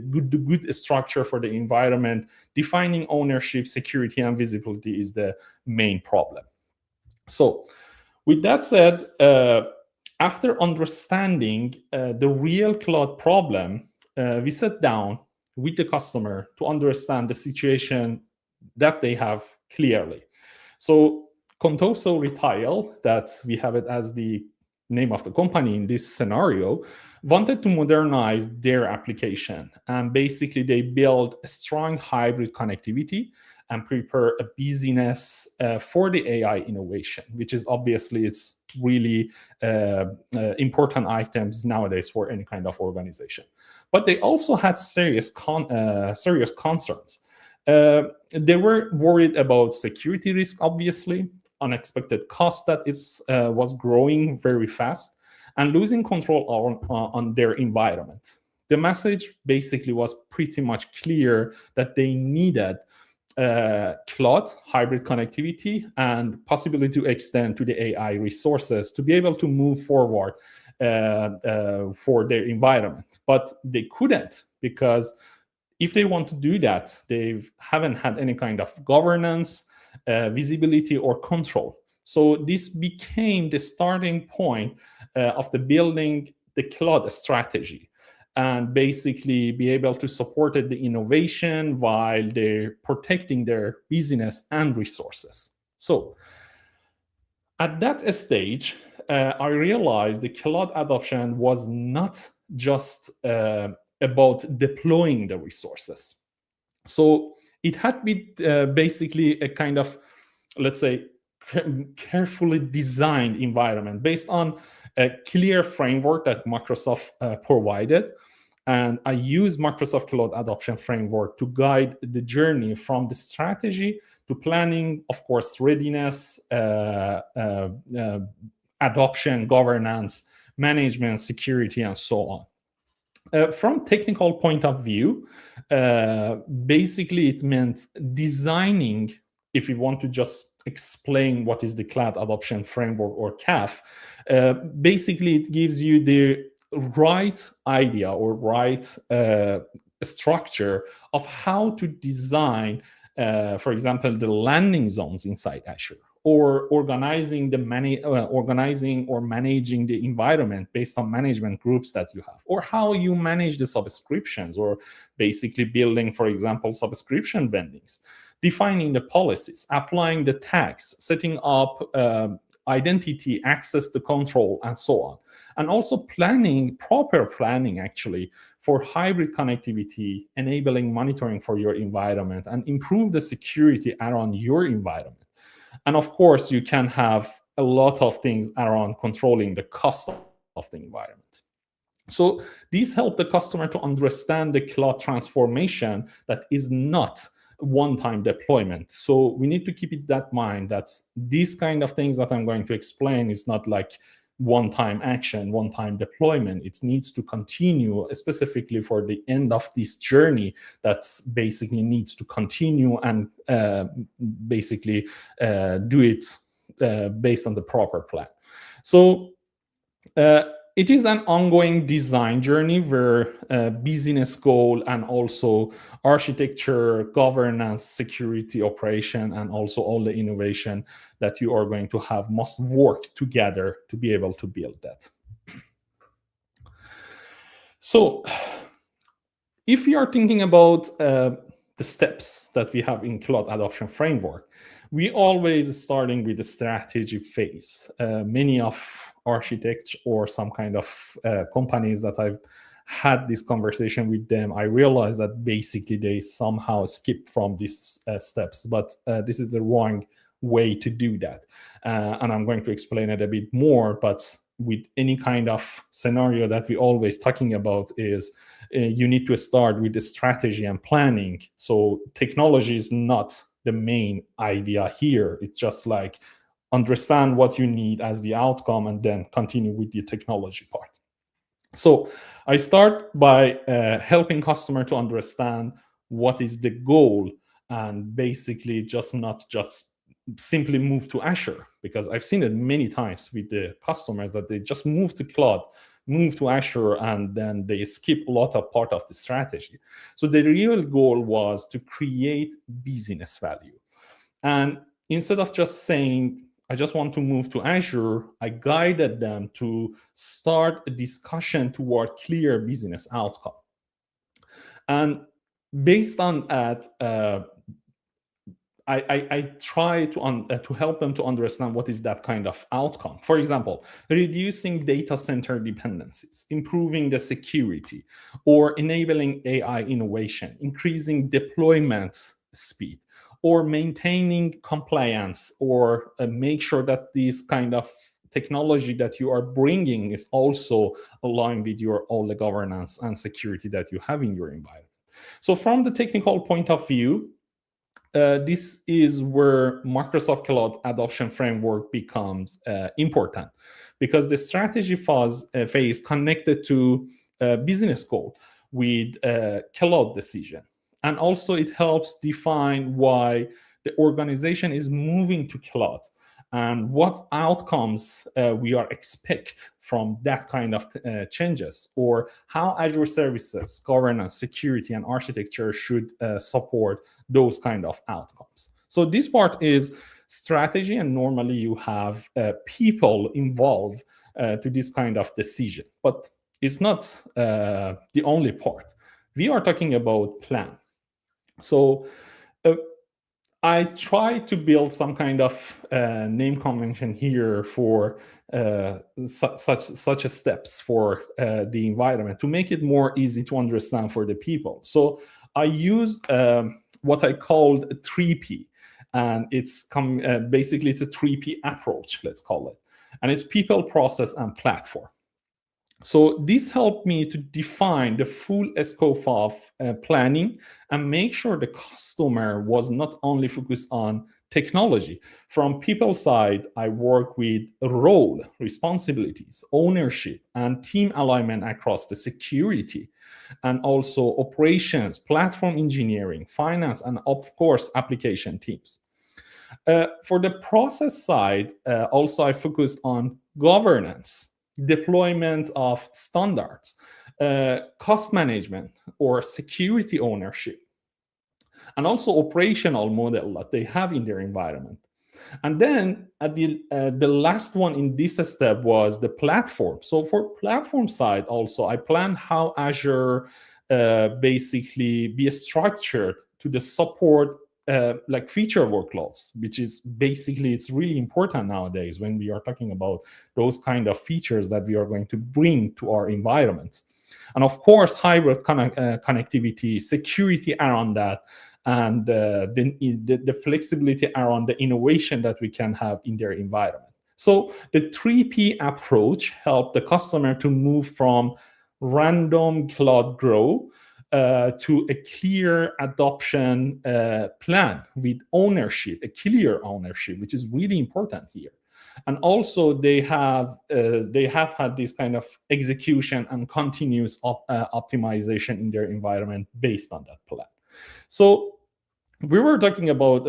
good structure for the environment. Defining ownership, security, and visibility is the main problem. So with that said, after understanding the real cloud problem, we sat down with the customer to understand the situation that they have clearly. So Contoso Retail, that we have it as the name of the company in this scenario, wanted to modernize their application. And basically they built a strong hybrid connectivity and prepare a business for the AI innovation, which is obviously it's really important items nowadays for any kind of organization. But they also had serious concerns. They were worried about security risk, obviously, unexpected cost that was growing very fast, and losing control on their environment. The message basically was pretty much clear that they needed cloud, hybrid connectivity, and possibility to extend to the AI resources to be able to move forward for their environment. But they couldn't, because if they want to do that, they haven't had any kind of governance, visibility, or control. So this became the starting point of the building the cloud strategy, and basically be able to support the innovation while they're protecting their business and resources. So at that stage, I realized the cloud adoption was not just about deploying the resources. So it had been basically a kind of, let's say, carefully designed environment based on a clear framework that Microsoft provided. And I use Microsoft Cloud Adoption Framework to guide the journey from the strategy to planning, of course, readiness, adoption, governance, management, security, and so on. From technical point of view, basically it meant designing, if you want to just explain what is the Cloud Adoption Framework or CAF, basically it gives you the right idea or right structure of how to design, for example, the landing zones inside Azure, or organizing or managing the environment based on management groups that you have, or how you manage the subscriptions, or basically building, for example, subscription vendings, defining the policies, applying the tags, setting up identity, access to control, and so on. And also proper planning actually for hybrid connectivity, enabling monitoring for your environment, and improve the security around your environment. And of course, you can have a lot of things around controlling the cost of the environment. So these help the customer to understand the cloud transformation that is not one-time deployment. So we need to keep it that mind that these kind of things that I'm going to explain is not like one-time action, one-time deployment. It needs to continue, specifically for the end of this journey, that's basically needs to continue and basically do it based on the proper plan. So it is an ongoing design journey where business goal and also architecture, governance, security, operation, and also all the innovation that you are going to have must work together to be able to build that. So if you are thinking about the steps that we have in Cloud Adoption Framework, we always starting with the strategy phase. Many of architects or some kind of companies that I've had this conversation with them, I realized that basically they somehow skip from these steps, but this is the wrong way to do that. And I'm going to explain it a bit more, but with any kind of scenario that we always talking about is you need to start with the strategy and planning. So technology is not the main idea here. It's just like understand what you need as the outcome and then continue with the technology part. So I start by helping customer to understand what is the goal, and basically just not just simply move to Azure, because I've seen it many times with the customers that they just move to cloud, move to Azure, and then they skip a lot of part of the strategy. So the real goal was to create business value. And instead of just saying, I just want to move to Azure, I guided them to start a discussion toward clear business outcome. And based on that, I try to help them to understand what is that kind of outcome. For example, reducing data center dependencies, improving the security, or enabling AI innovation, increasing deployment speed, or maintaining compliance, or make sure that this kind of technology that you are bringing is also aligned with all the governance and security that you have in your environment. So from the technical point of view, this is where Microsoft Cloud Adoption Framework becomes important, because the strategy phase connected to business goal with cloud decision. And also it helps define why the organization is moving to cloud and what outcomes we are expect from that kind of changes, or how Azure services, governance, security, and architecture should support those kind of outcomes. So this part is strategy, and normally you have people involved to this kind of decision, but it's not the only part. We are talking about plan. So I try to build some kind of name convention here for such a steps for the environment to make it more easy to understand for the people. So I used what I called a 3P, and it's basically it's a 3P approach, let's call it, and it's people, process, and platform. So this helped me to define the full scope of planning and make sure the customer was not only focused on technology. From people side, I work with role, responsibilities, ownership, and team alignment across the security, and also operations, platform engineering, finance, and of course, application teams. For the process side, also I focused on governance, deployment of standards, cost management or security ownership, and also operational model that they have in their environment. And then at the last one in this step was the platform. So for platform side also, I plan how Azure basically be structured to the support like feature workloads, which is basically, it's really important nowadays when we are talking about those kind of features that we are going to bring to our environments. And of course, hybrid connectivity, security around that, and the flexibility around the innovation that we can have in their environment. So the 3P approach helped the customer to move from random cloud grow to a clear adoption plan with ownership, a clear ownership, which is really important here. And also they have had this kind of execution and continuous optimization in their environment based on that plan. So we were talking about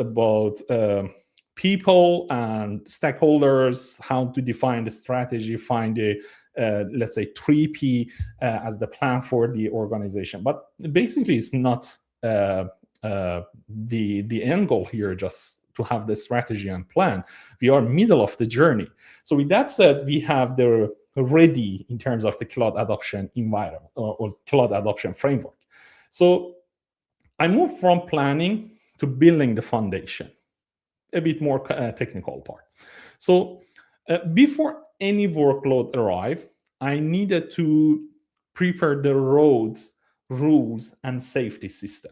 people and stakeholders, how to define the strategy, find a let's say 3P as the plan for the organization. But basically, it's not the end goal here, just to have the strategy and plan. We are middle of the journey. So with that said, we have the ready in terms of the cloud adoption environment or cloud adoption framework. So I moved from planning to building the foundation, a bit more technical part. So before any workload arrive, I needed to prepare the roads, rules, and safety system.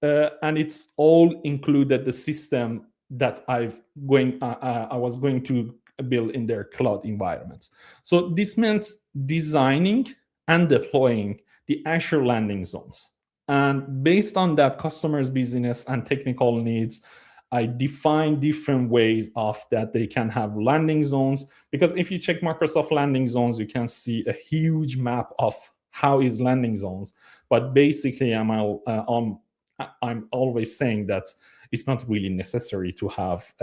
And it's all included the system that I was going to build in their cloud environments. So this meant designing and deploying the Azure landing zones. And based on that customer's business and technical needs, I define different ways of that they can have landing zones. Because if you check Microsoft landing zones, you can see a huge map of how is landing zones. But basically, I'm always saying that it's not really necessary to have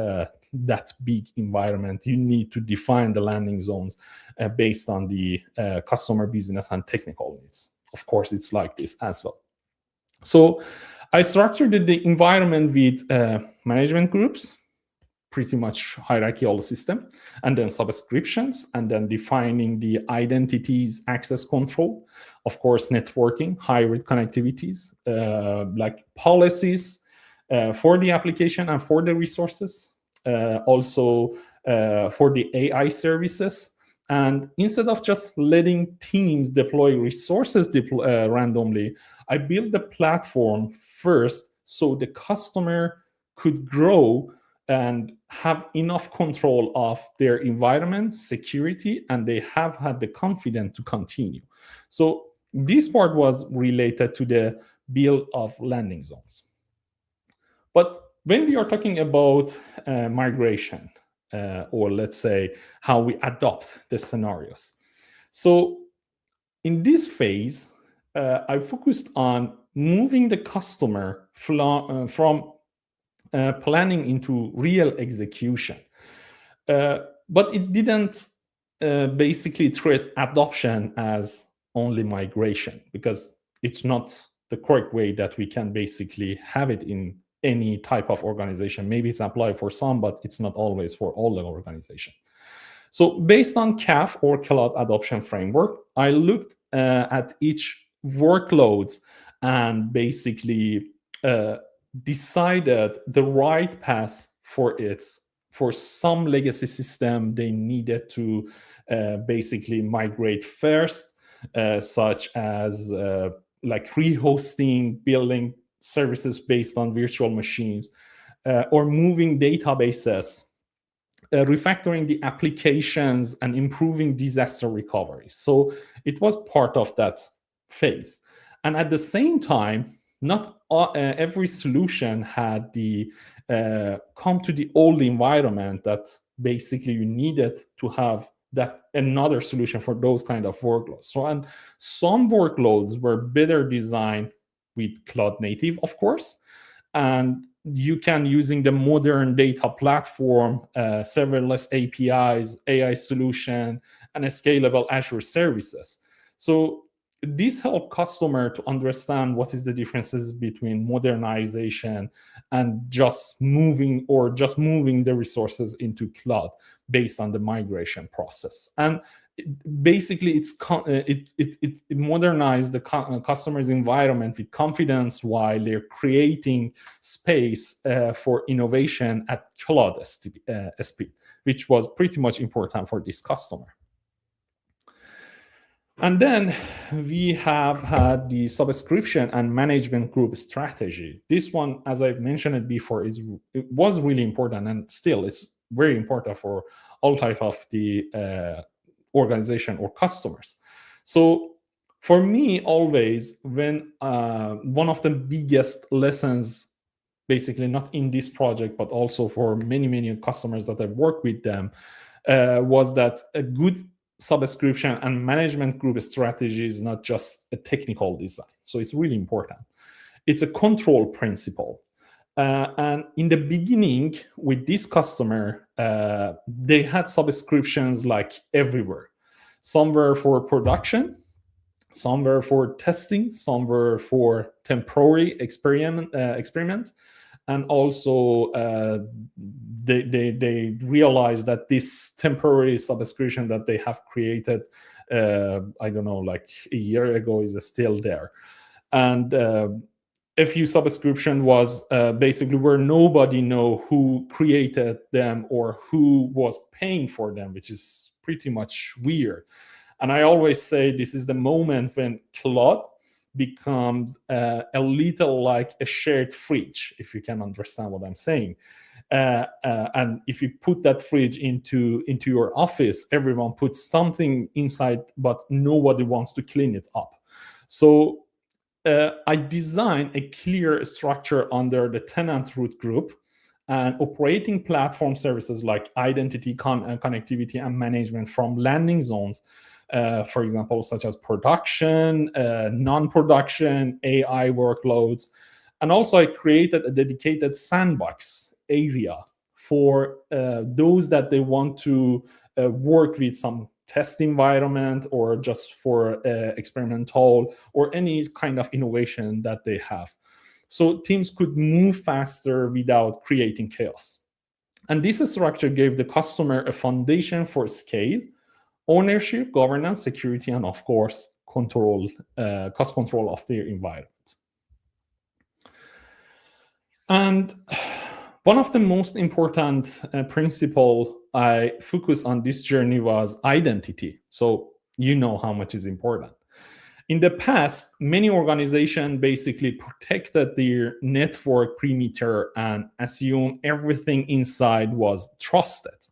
that big environment. You need to define the landing zones based on the customer business and technical needs. Of course, it's like this as well. So I structured the environment with management groups, pretty much hierarchical system, and then subscriptions, and then defining the identities, access control, of course, networking, hybrid connectivities, like policies for the application and for the resources, also for the AI services. And instead of just letting teams deploy resources randomly, I built the platform first so the customer could grow and have enough control of their environment, security, and they have had the confidence to continue. So this part was related to the build of landing zones. But when we are talking about migration, or let's say how we adopt the scenarios. So in this phase, I focused on moving the customer from planning into real execution. But it didn't basically treat adoption as only migration, because it's not the correct way that we can basically have it in any type of organization. Maybe it's applied for some, but it's not always for all the organization. So based on CAF, or Cloud Adoption Framework, I looked at each workloads and basically decided the right path for it. For some legacy system, they needed to basically migrate first, such as like rehosting, building services based on virtual machines, or moving databases, refactoring the applications, and improving disaster recovery. So it was part of that phase. And at the same time, not every solution had the come to the old environment that basically you needed to have that another solution for those kind of workloads. So, and some workloads were better designed with cloud native, of course, and you can, using the modern data platform, serverless APIs, AI solution, and a scalable Azure services. So this helps customer to understand what is the differences between modernization and just moving the resources into cloud based on the migration process. And basically it modernized the customer's environment with confidence while they're creating space for innovation at cloud speed, which was pretty much important for this customer. And then we have had the subscription and management group strategy. This one, as I've mentioned it before, it was really important, and still it's very important for all type of the organization or customers. So for me, always, when one of the biggest lessons, basically not in this project, but also for many customers that I've worked with them, was that a good subscription and management group strategy is not just a technical design. So it's really important. It's a control principle. And in the beginning with this customer, they had subscriptions like everywhere. Some were for production, some were for testing, some were for temporary experiment, and also they realized that this temporary subscription that they have created, I don't know, like a year ago, is still there. And a few subscription was basically where nobody know who created them or who was paying for them, which is pretty much weird. And I always say this is the moment when cloud becomes a little like a shared fridge, if you can understand what I'm saying. And if you put that fridge into your office, everyone puts something inside, but nobody wants to clean it up. So I designed a clear structure under the tenant root group and operating platform services like identity, connectivity, and management from landing zones, for example, such as production, non-production, AI workloads. And also I created a dedicated sandbox area for those that they want to work with some test environment or just for experimental or any kind of innovation that they have. So teams could move faster without creating chaos. And this structure gave the customer a foundation for scale, ownership, governance, security, and of course, control, cost control of their environment. And one of the most important principle I focused on this journey was identity. So you know how much is important. In the past, many organizations basically protected their network perimeter and assumed everything inside was trusted.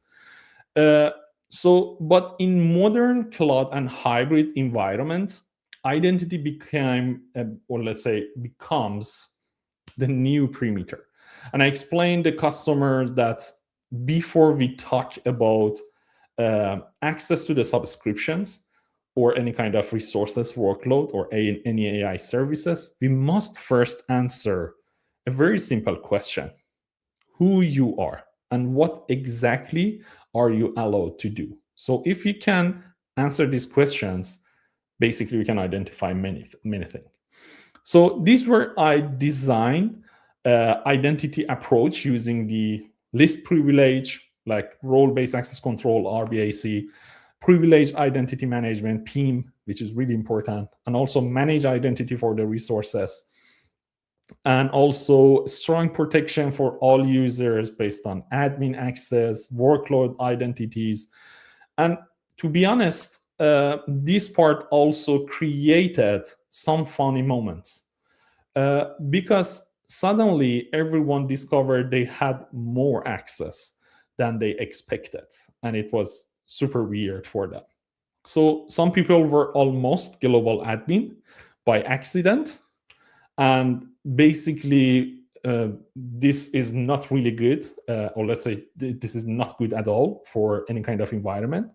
But in modern cloud and hybrid environment, identity became, or let's say, becomes the new perimeter. And I explained to customers that before we talk about access to the subscriptions or any kind of resources workload or any AI services, we must first answer a very simple question: who you are and what exactly are you allowed to do? So if you can answer these questions, basically we can identify many things. So these were I designed identity approach using the list privilege, like role-based access control, RBAC, privileged identity management, PIM, which is really important, and also manage identity for the resources, and also strong protection for all users based on admin access, workload identities. And to be honest, this part also created some funny moments because suddenly everyone discovered they had more access than they expected, and it was super weird for them. So some people were almost global admin by accident, and basically this is not really good, or let's say this is not good at all for any kind of environment.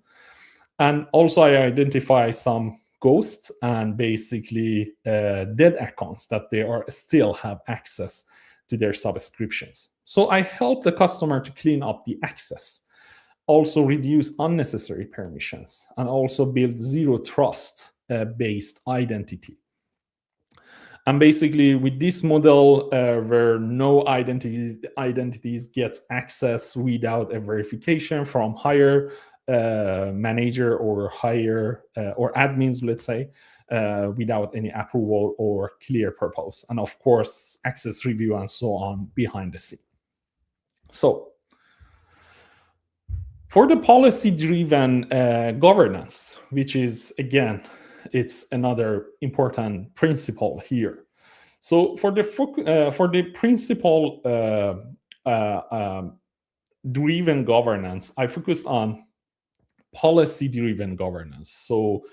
And also I identify some ghosts and basically dead accounts that they are still have access to their subscriptions. So I help the customer to clean up the access, also reduce unnecessary permissions, and also build zero trust based identity. And basically with this model where no identities gets access without a verification from higher manager or higher or admins, let's say, without any approval or clear purpose, and of course access review and so on behind the scene. So for the policy-driven governance, which is again, it's another important principle here. So for the principle driven governance, I focused on policy-driven governance. So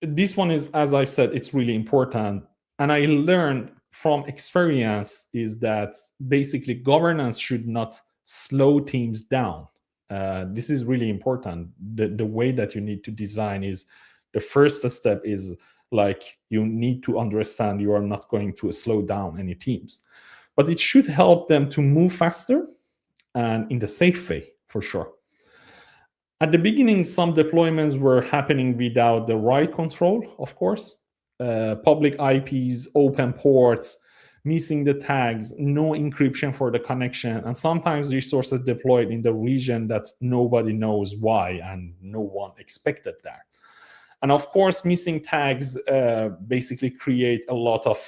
this one is, as I've said, it's really important. And I learned from experience is that basically governance should not slow teams down. This is really important. The way that you need to design is, the first step is like you need to understand you are not going to slow down any teams, but it should help them to move faster and in the safe way, for sure. At the beginning, some deployments were happening without the right control, of course. Public IPs, open ports, missing the tags, no encryption for the connection, and sometimes resources deployed in the region that nobody knows why and no one expected that. And of course, missing tags basically create a lot of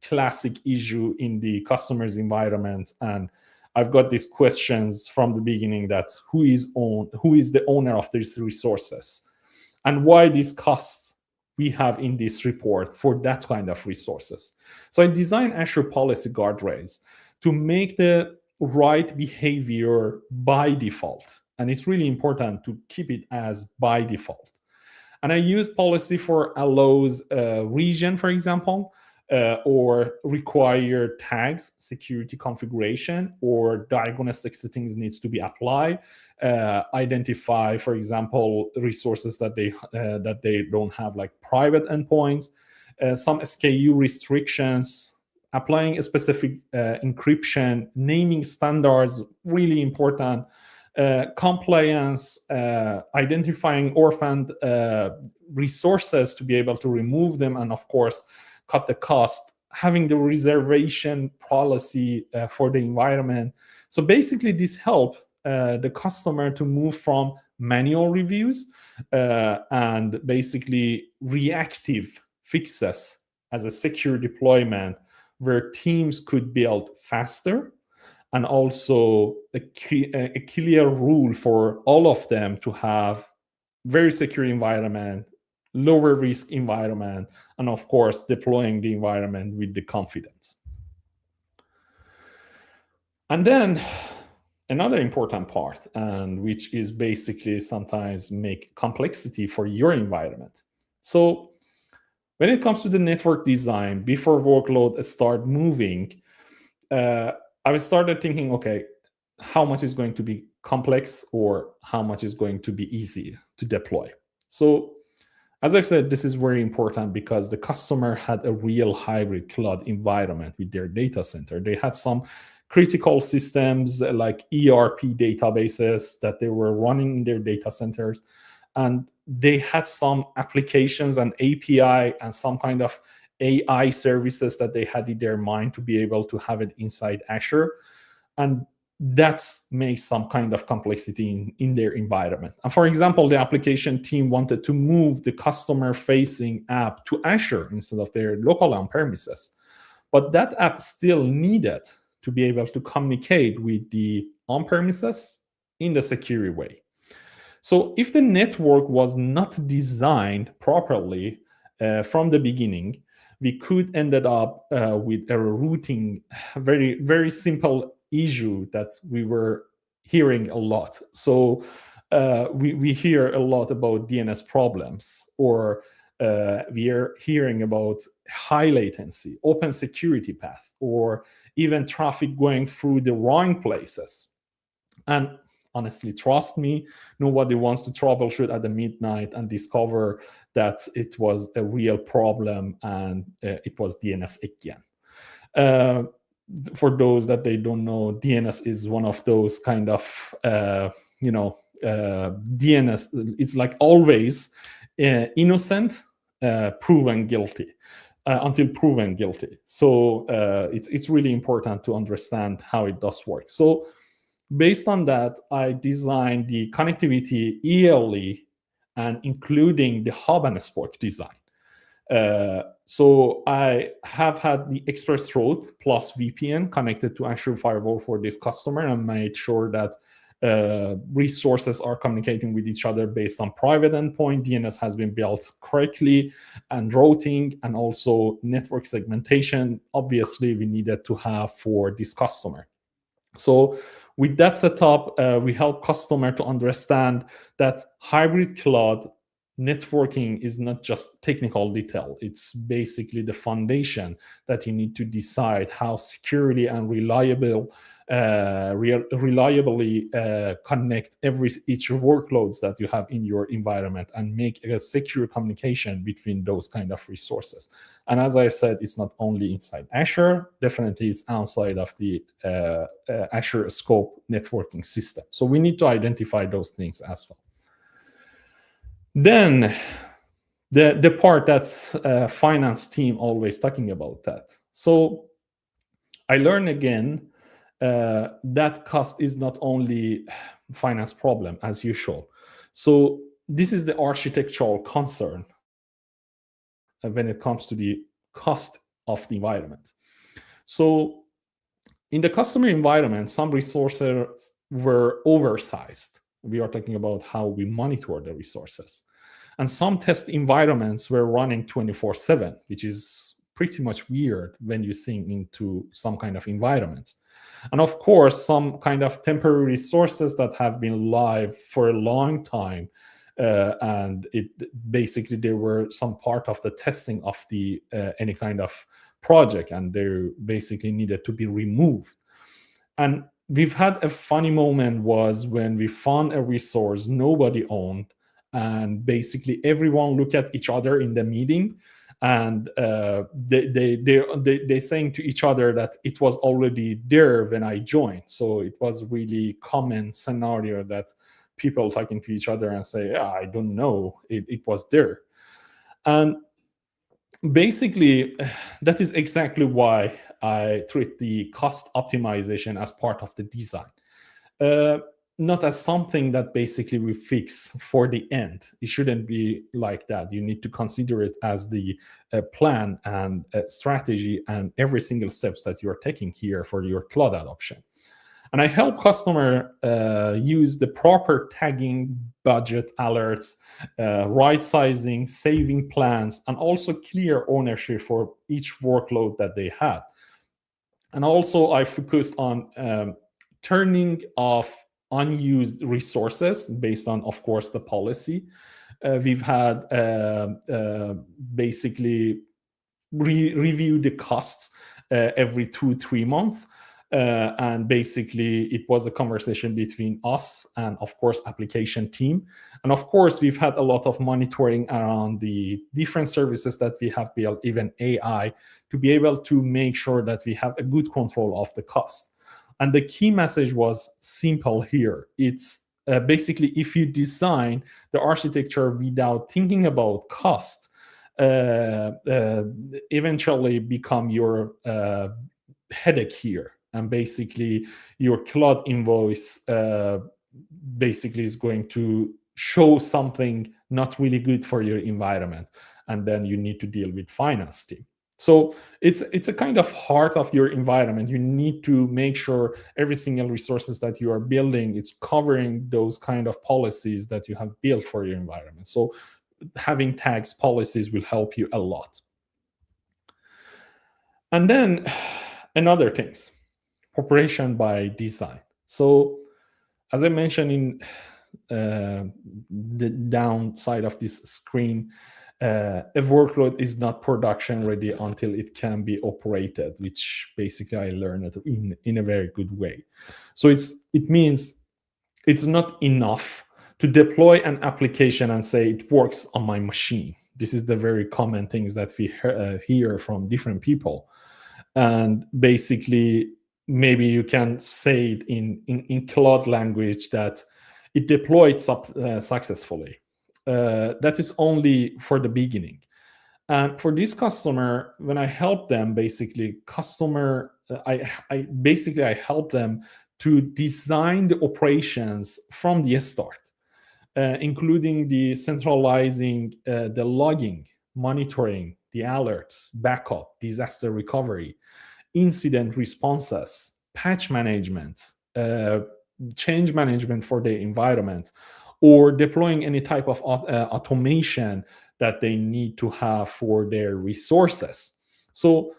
classic issue in the customer's environment. And I've got these questions from the beginning that who is the owner of these resources, and why these costs we have in this report for that kind of resources. So I designed Azure policy guardrails to make the right behavior by default. And it's really important to keep it as by default. And I use policy for allows region, for example, or require tags, security configuration, or diagnostic settings needs to be applied. Identify, for example, resources that they don't have, like private endpoints, some SKU restrictions, applying a specific encryption, naming standards, really important, compliance, identifying orphaned resources to be able to remove them, and of course, cut the cost, having the reservation policy for the environment. So basically, this helped the customer to move from manual reviews and basically reactive fixes as a secure deployment where teams could build faster, and also a clear rule for all of them to have very secure environment, lower risk environment, and of course, deploying the environment with the confidence. And then another important part, and which is basically sometimes make complexity for your environment. So when it comes to the network design, before workload start moving, I started thinking, okay, how much is going to be complex or how much is going to be easy to deploy? So as I've said, this is very important because the customer had a real hybrid cloud environment with their data center. They had some critical systems like ERP databases that they were running in their data centers. And they had some applications and API and some kind of AI services that they had in their mind to be able to have it inside Azure. And that makes some kind of complexity in their environment. And for example, the application team wanted to move the customer-facing app to Azure instead of their local on-premises. But that app still needed to be able to communicate with the on-premises in the secure way. So if the network was not designed properly from the beginning, we could ended up with a routing, very, very simple issue that we were hearing a lot. So we hear a lot about DNS problems, or we are hearing about high latency, open security path, or even traffic going through the wrong places. And honestly, trust me, nobody wants to troubleshoot at the midnight and discover that it was a real problem and it was DNS again. For those that they don't know, DNS is one of those kind of, DNS, it's like always innocent, proven guilty. Until proven guilty. So it's really important to understand how it does work. So based on that, I designed the connectivity ELE and including the hub and spoke design. So I have had the ExpressRoute plus VPN connected to Azure Firewall for this customer and made sure that resources are communicating with each other based on private endpoint. DNS has been built correctly, and routing and also network segmentation, obviously, we needed to have for this customer. So with that setup, we help customer to understand that hybrid cloud networking is not just technical detail. It's basically the foundation that you need to decide how securely and reliably connect each workloads that you have in your environment and make a secure communication between those kind of resources. And as I said, it's not only inside Azure, definitely it's outside of the Azure scope networking system. So we need to identify those things as well. Then the part that's finance team always talking about that. So I learned again that cost is not only finance problem as usual. So this is the architectural concern when it comes to the cost of the environment. So in the customer environment, some resources were oversized. We are talking about how we monitor the resources. And some test environments were running 24/7, which is pretty much weird when you think into some kind of environments. And of course, some kind of temporary resources that have been live for a long time. And it basically, they were some part of the testing of the any kind of project, and they basically needed to be removed. And we've had a funny moment was when we found a resource nobody owned, and basically everyone looked at each other in the meeting and they saying to each other that it was already there when I joined. So it was really common scenario that people talking to each other and say, yeah, I don't know, it was there. And basically, that is exactly why I treat the cost optimization as part of the design. Not as something that basically we fix for the end. It shouldn't be like that. You need to consider it as the plan and strategy and every single steps that you're taking here for your cloud adoption. And I help customer use the proper tagging, budget alerts, right sizing, saving plans, and also clear ownership for each workload that they have. And also I focused on turning off unused resources based on, of course, the policy. We've had basically review the costs every 2-3 months. And basically it was a conversation between us and, of course, application team. And of course, we've had a lot of monitoring around the different services that we have built, even AI, to be able to make sure that we have a good control of the cost. And the key message was simple here. It's basically, if you design the architecture without thinking about cost, eventually become your headache here. And basically your cloud invoice basically is going to show something not really good for your environment. And then you need to deal with finance team. So it's a kind of heart of your environment. You need to make sure every single resources that you are building, it's covering those kind of policies that you have built for your environment. So having tags policies will help you a lot. And then another things, operation by design. So as I mentioned in the downside of this screen, a workload is not production ready until it can be operated, which basically I learned it in a very good way. So it means it's not enough to deploy an application and say it works on my machine. This is the very common things that we hear from different people. And basically, maybe you can say it in cloud language that it deployed successfully. That is only for the beginning. And for this customer, when I help them, basically, I help them to design the operations from the start, including the centralizing the logging, monitoring, the alerts, backup, disaster recovery, incident responses, patch management, change management for the environment, or deploying any type of automation that they need to have for their resources. So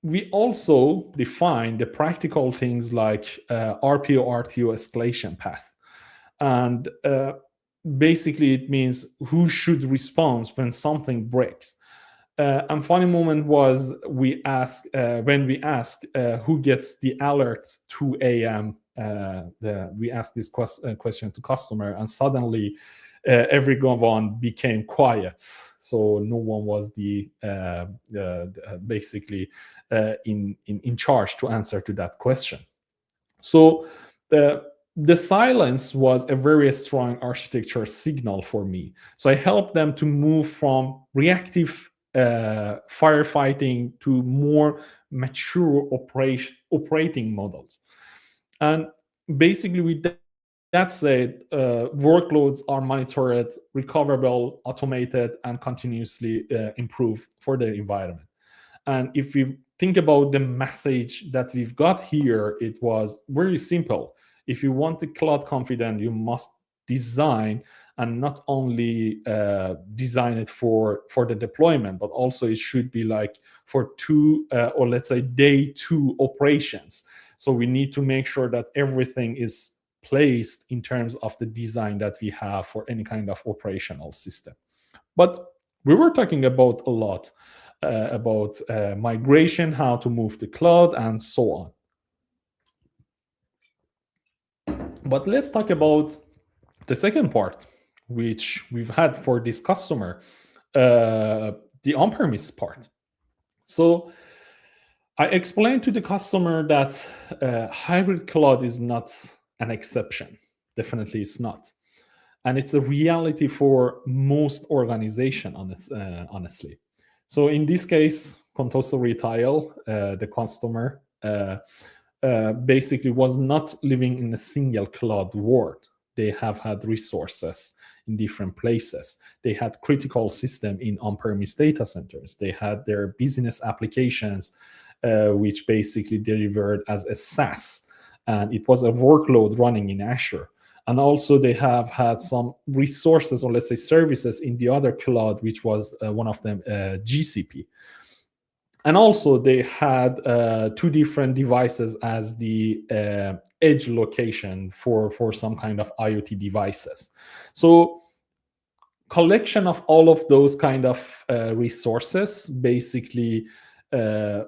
we also define the practical things like RPO, RTO escalation path. And basically it means who should respond when something breaks. And funny moment was when we asked who gets the alert 2 a.m. We asked this question to customer, and suddenly everyone became quiet. So no one was basically in charge to answer to that question. So the silence was a very strong architecture signal for me. So I helped them to move from reactive firefighting to more mature operating models. And basically with that said, workloads are monitored, recoverable, automated, and continuously improved for the environment. And if we think about the message that we've got here, it was very simple. If you want the cloud confident, you must design, and not only design it for the deployment, but also it should be like for or let's say day 2 operations. So we need to make sure that everything is placed in terms of the design that we have for any kind of operational system. But we were talking about a lot about migration, how to move to cloud, and so on. But let's talk about the second part, which we've had for this customer, the on-premise part. So I explained to the customer that hybrid cloud is not an exception. Definitely it's not. And it's a reality for most organizations, honestly. So in this case, Contoso Retail, the customer, basically was not living in a single cloud world. They have had resources in different places. They had critical system in on-premise data centers. They had their business applications, which basically delivered as a SaaS. And it was a workload running in Azure. And also they have had some resources, or let's say services, in the other cloud, which was one of them, GCP. And also they had 2 different devices as the edge location for some kind of IoT devices. So collection of all of those kind of resources, basically, I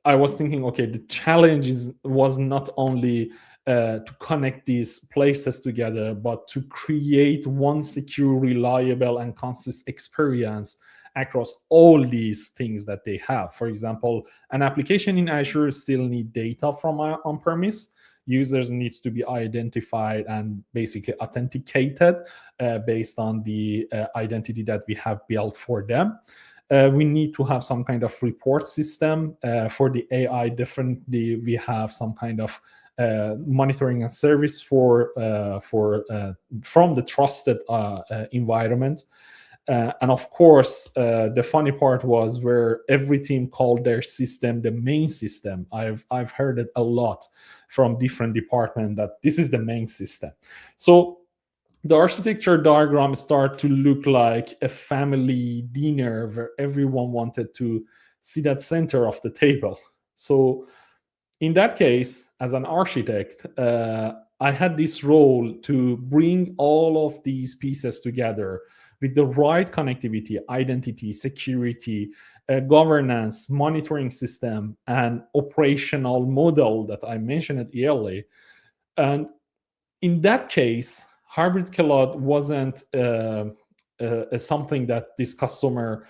was thinking, okay, the challenge was not only to connect these places together, but to create one secure, reliable, and consistent experience across all these things that they have. For example, an application in Azure still need data from on-premise. Users needs to be identified and basically authenticated based on the identity that we have built for them. We need to have some kind of report system for the AI. Differently, we have some kind of monitoring and service from the trusted environment. And of course, the funny part was where every team called their system the main system. I've heard it a lot from different departments that this is the main system. So the architecture diagram started to look like a family dinner where everyone wanted to sit at center of the table. So in that case, as an architect, I had this role to bring all of these pieces together with the right connectivity, identity, security, governance, monitoring system, and operational model that I mentioned earlier. And in that case, hybrid cloud wasn't something that this customer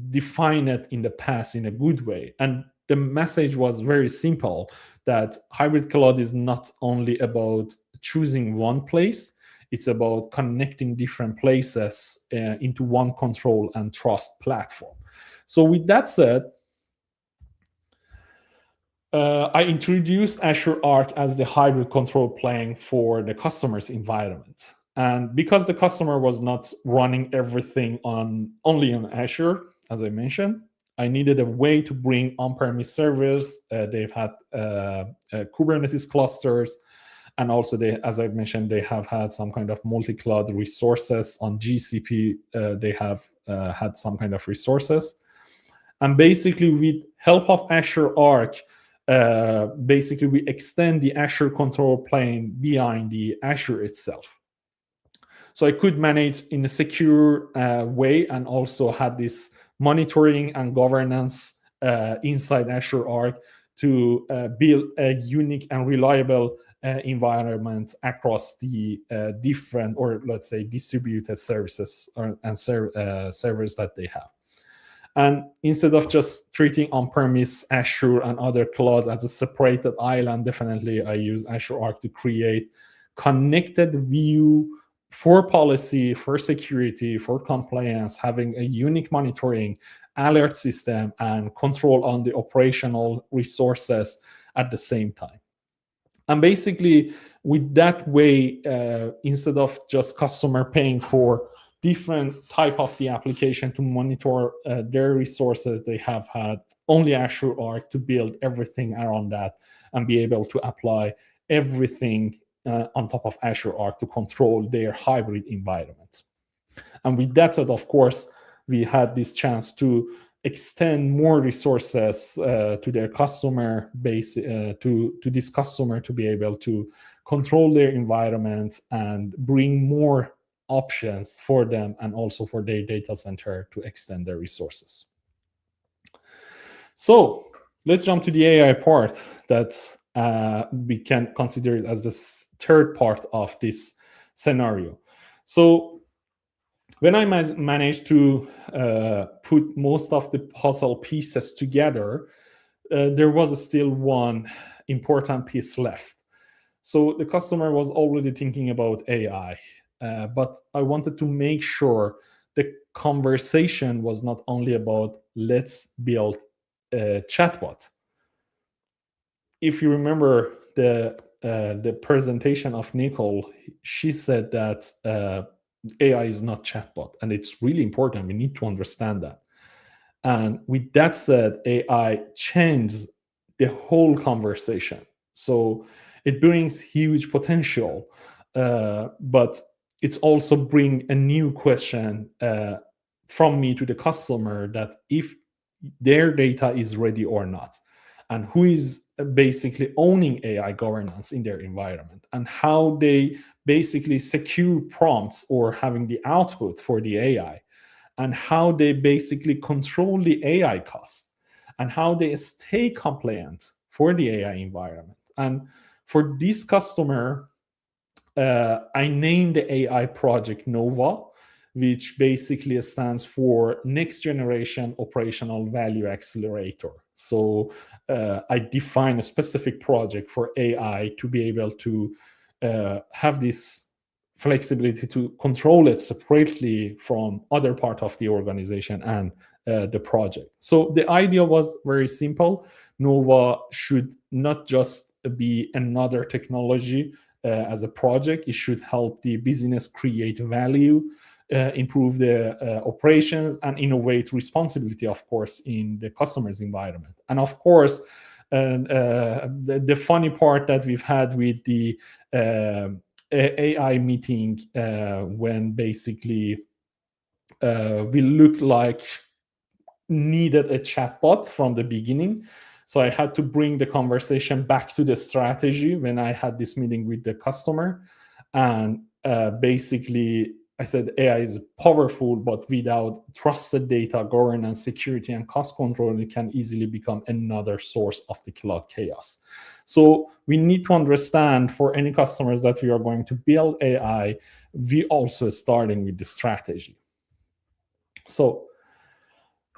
defined it in the past in a good way. And the message was very simple, that hybrid cloud is not only about choosing one place, it's about connecting different places into one control and trust platform. So with that said, I introduced Azure Arc as the hybrid control plane for the customer's environment. And because the customer was not running everything only on Azure, as I mentioned, I needed a way to bring on-premise servers. They've had Kubernetes clusters. And also, as I mentioned, they have had some kind of multi-cloud resources on GCP. They have had some kind of resources. And basically, with help of Azure Arc, basically we extend the Azure control plane behind the Azure itself. So I could manage in a secure way, and also had this monitoring and governance inside Azure Arc to build a unique and reliable environment across the different, or let's say distributed services and servers that they have. And instead of just treating on-premise Azure and other clouds as a separated island, definitely I use Azure Arc to create connected view for policy, for security, for compliance, having a unique monitoring, alert system, and control on the operational resources at the same time. And basically, with that way, instead of just customer paying for different type of the application to monitor their resources, they have had only Azure Arc to build everything around that and be able to apply everything on top of Azure Arc to control their hybrid environment. And with that said, of course, we had this chance to extend more resources to their customer base, to this customer to be able to control their environment and bring more options for them, and also for their data center to extend their resources. So let's jump to the AI part that we can consider it as the third part of this scenario. So when I managed to put most of the puzzle pieces together, there was still one important piece left. So the customer was already thinking about AI, but I wanted to make sure the conversation was not only about let's build a chatbot. If you remember the presentation of Nicole, she said that AI is not chatbot, and it's really important. We need to understand that. And with that said, AI changed the whole conversation. So it brings huge potential, but it's also bring a new question from me to the customer, that if their data is ready or not, and who is basically owning AI governance in their environment, and how they basically secure prompts or having the output for the AI, and how they basically control the AI cost, and how they stay compliant for the AI environment. And for this customer, I named the AI project NOVA, which basically stands for Next Generation Operational Value Accelerator. So I define a specific project for AI to be able to have this flexibility to control it separately from other part of the organization and the project. So the idea was very simple. NOVA should not just be another technology as a project. It should help the business create value, improve the operations, and innovate responsibility, of course, in the customer's environment. And of course, the funny part that we've had with the AI meeting, when basically we looked like needed a chatbot from the beginning. So I had to bring the conversation back to the strategy when I had this meeting with the customer. And basically, I said AI is powerful, but without trusted data governance, security, and cost control, it can easily become another source of the cloud chaos. So we need to understand, for any customers that we are going to build AI, we also starting with the strategy. So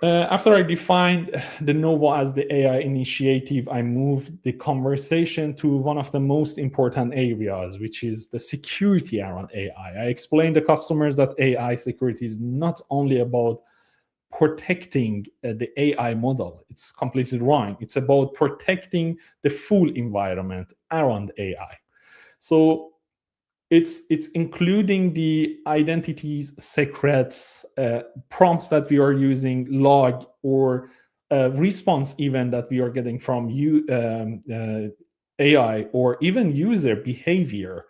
after I defined the NOVA as the AI initiative, I moved the conversation to one of the most important areas, which is the security around AI. I explained to customers that AI security is not only about protecting the AI model. It's completely wrong. It's about protecting the full environment around AI. So it's including the identities, secrets, prompts that we are using, log, or response event that we are getting from AI, or even user behavior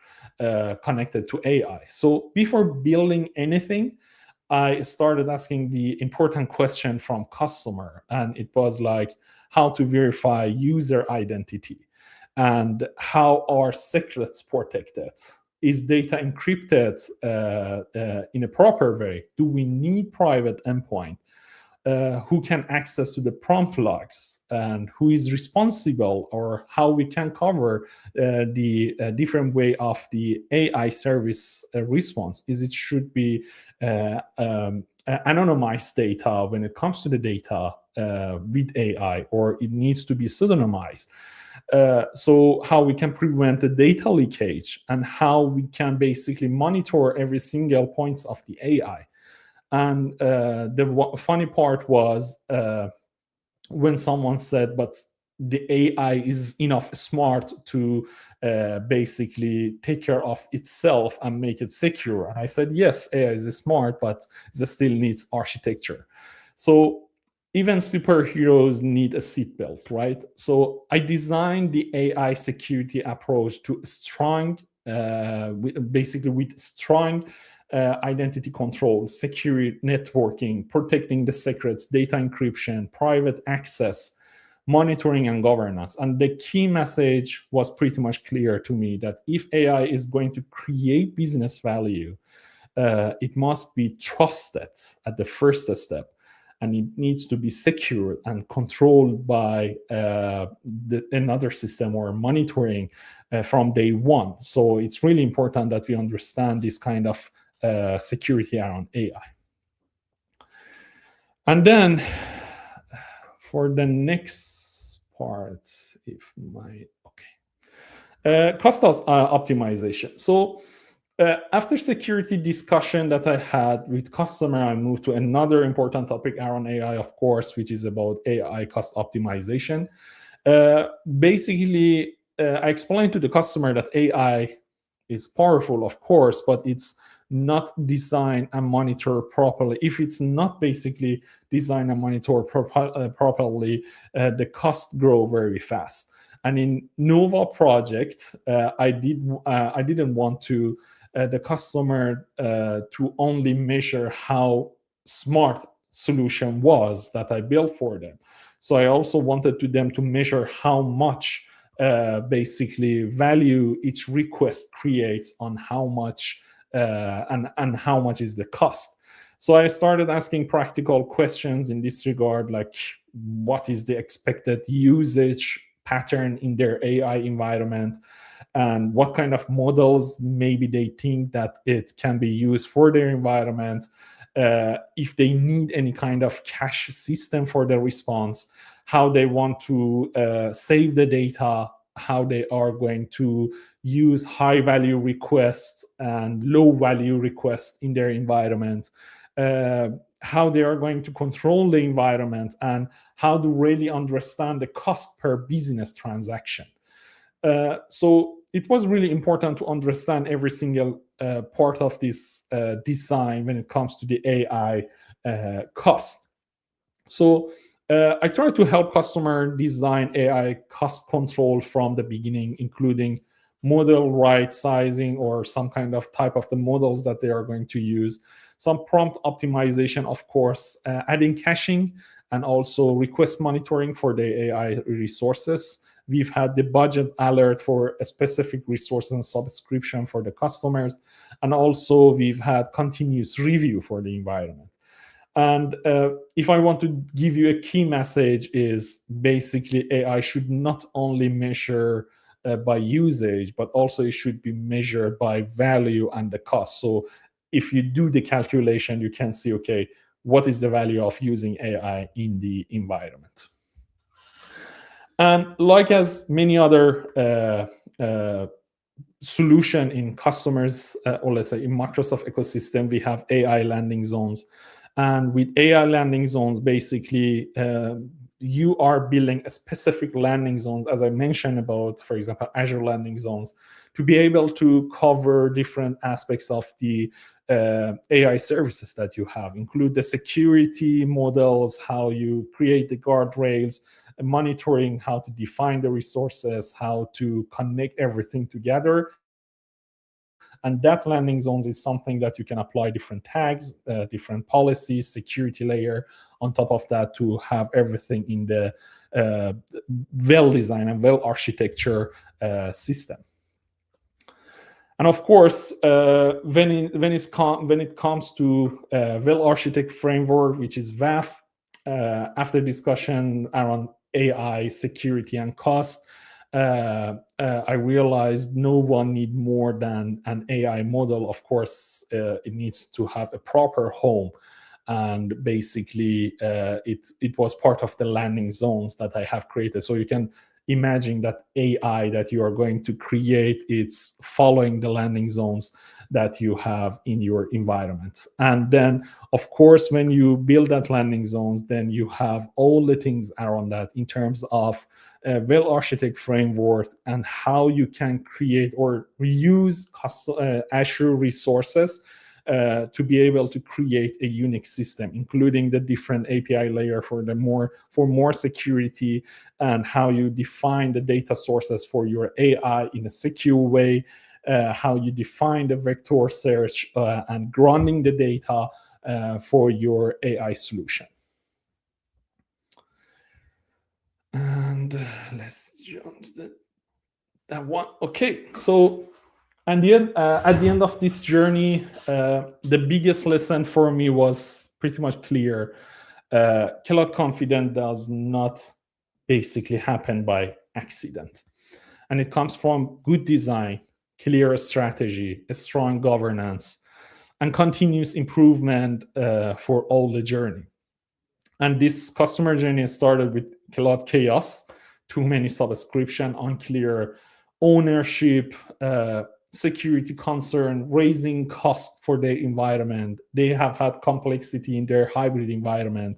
connected to AI. So before building anything, I started asking the important question from customer, and it was like how to verify user identity, and how are secrets protected. Is data encrypted in a proper way? Do we need private endpoint? Who can access to the prompt logs, and who is responsible, or how we can cover the different way of the AI service response? Is it should be anonymized data when it comes to the data with AI, or it needs to be pseudonymized? So how we can prevent the data leakage, and how we can basically monitor every single point of the AI. And the funny part was when someone said, but the AI is enough smart to basically take care of itself and make it secure. And I said, yes, AI is smart, but it still needs architecture. So even superheroes need a seatbelt, right? So I designed the AI security approach to strong, with strong identity control, security networking, protecting the secrets, data encryption, private access, monitoring, and governance. And the key message was pretty much clear to me, that if AI is going to create business value, it must be trusted at the first step. And it needs to be secure and controlled by another system or monitoring from day one. So it's really important that we understand this kind of security around AI. And then for the next part, if my, okay. Cost optimization. So after security discussion that I had with customer, I moved to another important topic around AI, of course, which is about AI cost optimization. Basically, I explained to the customer that AI is powerful, of course, but it's not designed and monitored properly. If it's not basically designed and monitored properly, the costs grow very fast. And in Nova project, I didn't want to the customer to only measure how smart solution was that I built for them. So I also wanted them to measure how much basically value each request creates on how much and how much is the cost. So I started asking practical questions in this regard, like what is the expected usage pattern in their AI environment, and what kind of models maybe they think that it can be used for their environment, if they need any kind of cache system for the response, how they want to save the data, how they are going to use high value requests and low value requests in their environment, how they are going to control the environment, and how to really understand the cost per business transaction. So it was really important to understand every single part of this design when it comes to the AI cost. So I try to help customer design AI cost control from the beginning, including model right sizing or some kind of type of the models that they are going to use, some prompt optimization, of course, adding caching, and also request monitoring for the AI resources. We've had the budget alert for a specific resource and subscription for the customers. And also we've had continuous review for the environment. And if I want to give you a key message is basically AI should not only measure by usage, but also it should be measured by value and the cost. So if you do the calculation, you can see, okay, what is the value of using AI in the environment? And like as many other solution in customers, or let's say in Microsoft ecosystem, we have AI landing zones. And with AI landing zones, basically, you are building a specific landing zones, as I mentioned about, for example, Azure landing zones, to be able to cover different aspects of the AI services that you have, include the security models, how you create the guardrails, monitoring, how to define the resources, how to connect everything together. And that landing zones is something that you can apply different tags, different policies, security layer on top of that to have everything in the well-designed and well-architecture system. And of course, when it comes to well-architected framework, which is WAF, after discussion around AI, security, and cost, I realized no one need more than an AI model. Of course, it needs to have a proper home. And basically, it was part of the landing zones that I have created. So you can imagine that AI that you are going to create, it's following the landing zones that you have in your environment. And then, of course, when you build that landing zones, then you have all the things around that in terms of a well-architected framework and how you can create or reuse Azure resources to be able to create a unique system, including the different API layer for more security, and how you define the data sources for your AI in a secure way, how you define the vector search and grounding the data for your AI solution. And let's jump to that one. Okay, so at the end of this journey, the biggest lesson for me was pretty much clear. Cloud Confident does not basically happen by accident. And it comes from good design, clear strategy, a strong governance, and continuous improvement for all the journey. And this customer journey started with a lot of chaos, too many subscription, unclear ownership, security concern, raising cost for their environment. They have had complexity in their hybrid environment,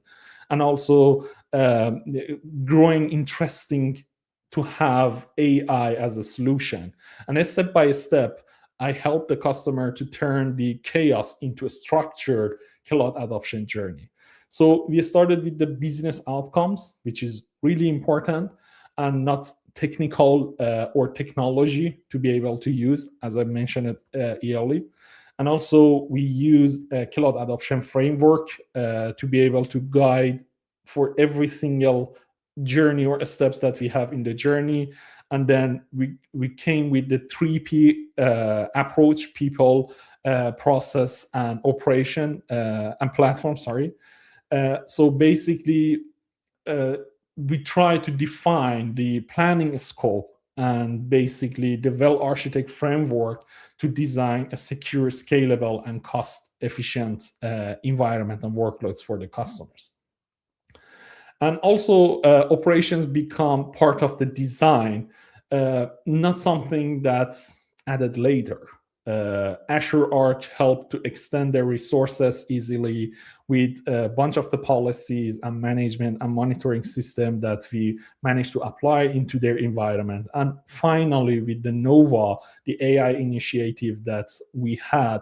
and also growing interesting to have AI as a solution. And step by step, I help the customer to turn the chaos into a structured cloud adoption journey. So we started with the business outcomes, which is really important, and not technical or technology to be able to use, as I mentioned it earlier. And also we used a cloud adoption framework to be able to guide for every single journey or steps that we have in the journey. And then we came with the 3P approach: people, process, and operation, and platform, so basically, we try to define the planning scope and basically the well-architected framework to design a secure, scalable, and cost-efficient environment and workloads for the customers. And also, operations become part of the design, not something that's added later. Azure Arc helped to extend their resources easily with a bunch of the policies and management and monitoring system that we managed to apply into their environment. And finally, with the Nova, the AI initiative that we had,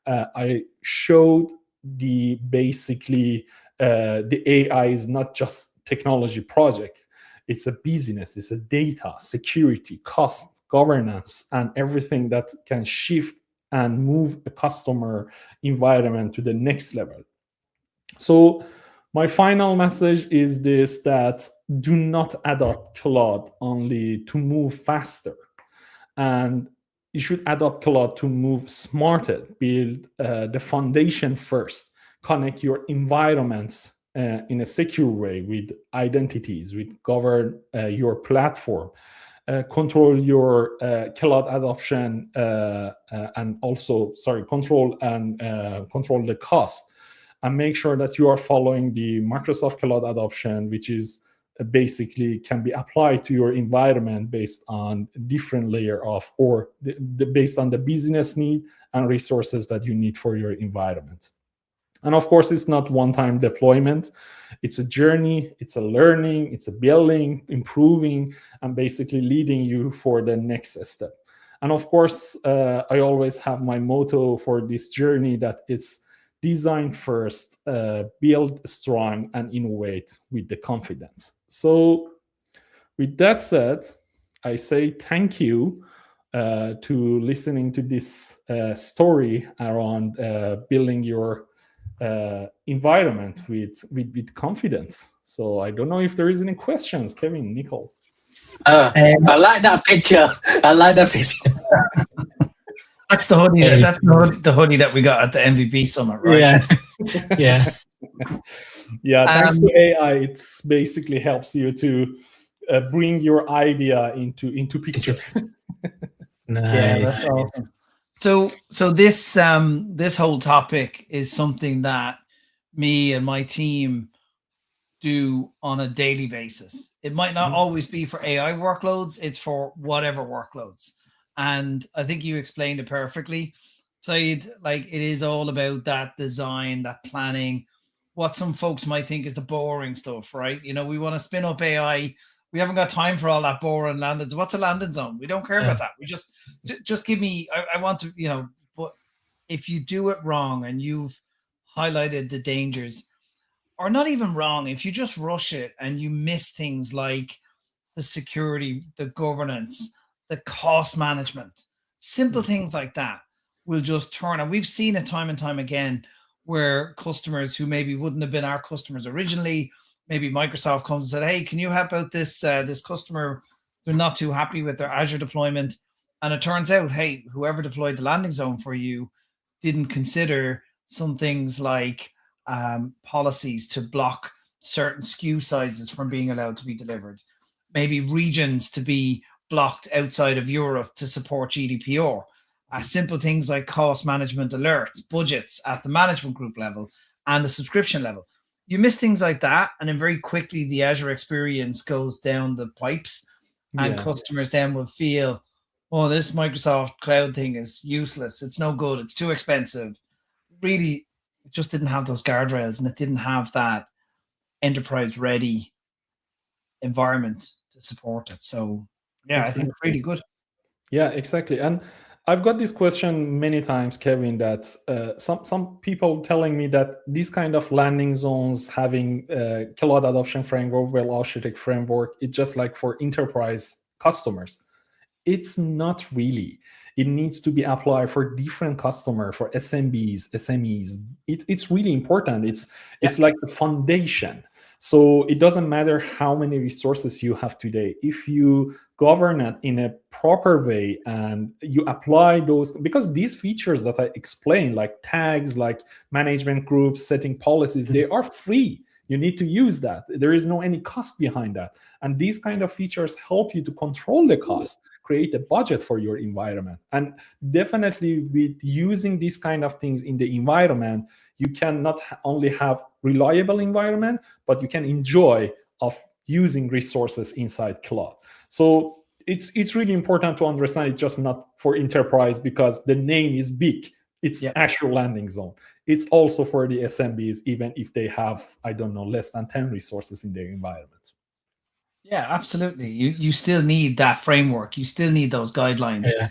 I showed basically the AI is not just technology project. It's a business, it's a data, security, cost, governance, and everything that can shift and move a customer environment to the next level. So my final message is this, that do not adopt cloud only to move faster. And you should adopt cloud to move smarter, build the foundation first, connect your environments in a secure way with identities, with govern your platform, control your cloud adoption, and also, control the cost, and make sure that you are following the Microsoft Cloud adoption, which is basically can be applied to your environment based on different layer of, or based on the business need and resources that you need for your environment. And of course, it's not one-time deployment. It's a journey, it's a learning, it's a building, improving, and basically leading you for the next step. And of course, I always have my motto for this journey, that it's design first, build strong, and innovate with the confidence. So with that said, I say thank you to listening to this story around building your environment with confidence. So I don't know if there is any questions, Kevin, Nicole. I like that picture. That's the hoodie. Hey. That's the hoodie that we got at the MVP summit, right? Yeah, yeah. Yeah, thanks to AI, it's basically helps you to bring your idea into picture. Nice. Yeah, that's awesome. So this whole topic is something that me and my team do on a daily basis. It might not always be for AI workloads, it's for whatever workloads. And I think you explained it perfectly. Saeed, like, it is all about that design, that planning, what some folks might think is the boring stuff, right? You know, we want to spin up AI. We haven't got time for all that boring landing. What's a landing zone? We don't care about that. We just give me, I want to, you know, but if you do it wrong and you've highlighted the dangers, or not even wrong, if you just rush it and you miss things like the security, the governance, the cost management, simple things like that will just turn. And we've seen it time and time again where customers who maybe wouldn't have been our customers originally, maybe Microsoft comes and said, hey, can you help out this customer? They're not too happy with their Azure deployment. And it turns out, hey, whoever deployed the landing zone for you didn't consider some things like policies to block certain SKU sizes from being allowed to be delivered. Maybe regions to be blocked outside of Europe to support GDPR. simple things like cost management alerts, budgets at the management group level and the subscription level. You miss things like that, and then very quickly the Azure experience goes down the pipes, and customers then will feel, oh, this Microsoft cloud thing is useless. It's no good. It's too expensive. Really, it just didn't have those guardrails, and it didn't have that enterprise-ready environment to support it. So, yeah, I think it's really good. Yeah, exactly. And I've got this question many times, Kevin, that some people telling me that these kind of landing zones, having cloud adoption framework, well-architected framework, it's just like for enterprise customers. It's not really. It needs to be applied for different customers, for SMBs, SMEs. It's really important. It's like the foundation. So it doesn't matter how many resources you have today. If you govern it in a proper way and you apply those, because these features that I explained, like tags, like management groups, setting policies, they are free. You need to use that. There is no any cost behind that. And these kind of features help you to control the cost, create a budget for your environment. And definitely with using these kind of things in the environment, you can not only have reliable environment, but you can enjoy of using resources inside cloud. So it's really important to understand it's just not for enterprise because the name is big. It's actual landing zone. It's also for the SMBs, even if they have, I don't know, less than 10 resources in their environment. Yeah, absolutely. You still need that framework. You still need those guidelines. Yeah.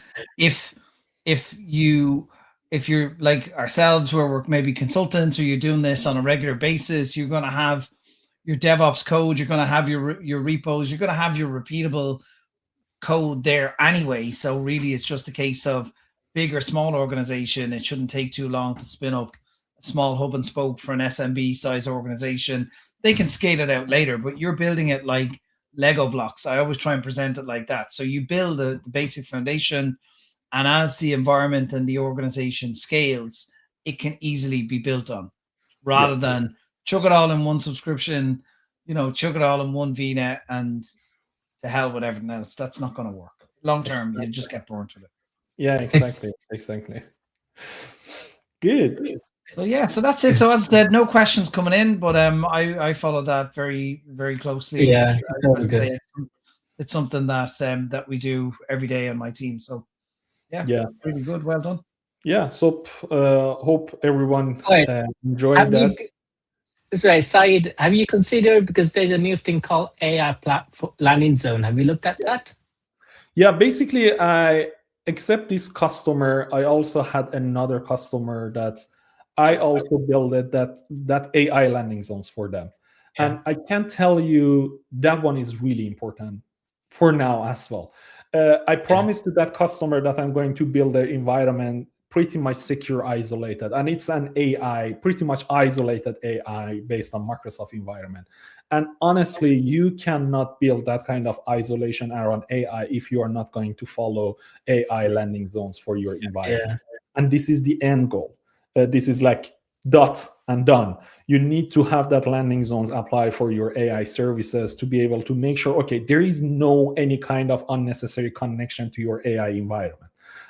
If you're like ourselves, where we're maybe consultants, or you're doing this on a regular basis, you're going to have your DevOps code, you're going to have your repos, you're going to have your repeatable code there anyway. So really, it's just a case of big or small organization. It shouldn't take too long to spin up a small hub and spoke for an SMB size organization. They can scale it out later, but you're building it like Lego blocks. I always try and present it like that. So you build the basic foundation, and as the environment and the organization scales, it can easily be built on, rather than chuck it all in one subscription, chuck it all in one VNet and to hell with everything else. That's not going to work. Long term, you just get burnt with it. Yeah, exactly. Exactly. Good. So that's it. So as I said, no questions coming in, but I followed that very, very closely. Yeah, it's something that we do every day on my team. So yeah, really good. Well done. Yeah. So hope everyone enjoyed that. Sorry, Saeed, have you considered, because there's a new thing called AI landing zone. Have you looked at that? Yeah, basically, except this customer, I also had another customer that I also built that AI landing zones for them. Yeah. And I can tell you that one is really important for now as well. I promised to that customer that I'm going to build their environment pretty much secure, isolated, and it's an AI, pretty much isolated AI based on Microsoft environment. And honestly, you cannot build that kind of isolation around AI if you are not going to follow AI landing zones for your environment. Yeah. And this is the end goal. This is like dot and done. You need to have that landing zones apply for your AI services to be able to make sure, okay, there is no any kind of unnecessary connection to your AI environment.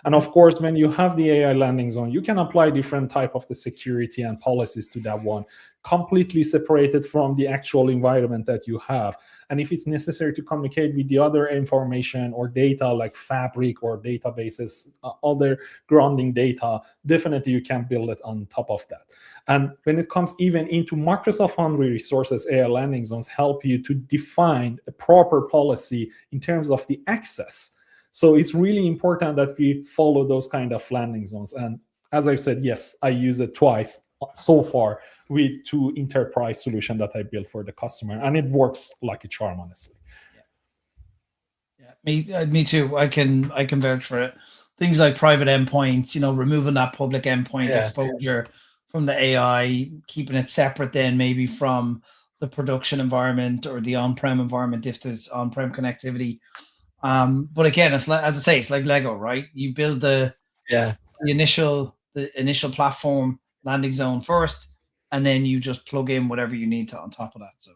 And of course, when you have the AI landing zone, you can apply different type of the security and policies to that one, completely separated from the actual environment that you have. And if it's necessary to communicate with the other information or data like Fabric or databases, other grounding data, definitely you can build it on top of that. And when it comes even into Microsoft Foundry resources, AI landing zones help you to define a proper policy in terms of the access. So it's really important that we follow those kind of landing zones. And as I said, yes, I use it twice so far with 2 enterprise solutions that I built for the customer, and it works like a charm, honestly. Yeah, me too. I can vouch for it. Things like private endpoints, removing that public endpoint exposure from the AI, keeping it separate then maybe from the production environment or the on-prem environment if there's on-prem connectivity. But again, it's like, as I say, it's like Lego, right? You build the initial platform landing zone first, and then you just plug in whatever you need to on top of that. So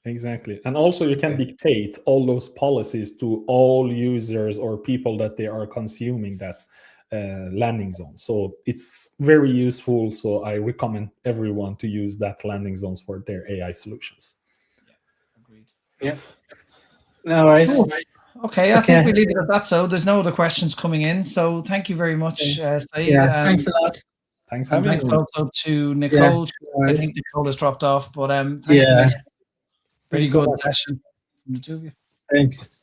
exactly. And also you can dictate all those policies to all users or people that they are consuming that. landing zone. So it's very useful. So I recommend everyone to use that landing zones for their AI solutions. Yeah. No worries. Cool. Okay, I Okay. think we leave it at that. So there's no other questions coming in. So thank you very much, Saeed. Yeah. Thanks a lot. Thanks, And having thanks me. also to Nicole. I worries. think Nicole has dropped off, but thanks a Yeah. million. Really Thanks so good much. session from the two of you. Thanks.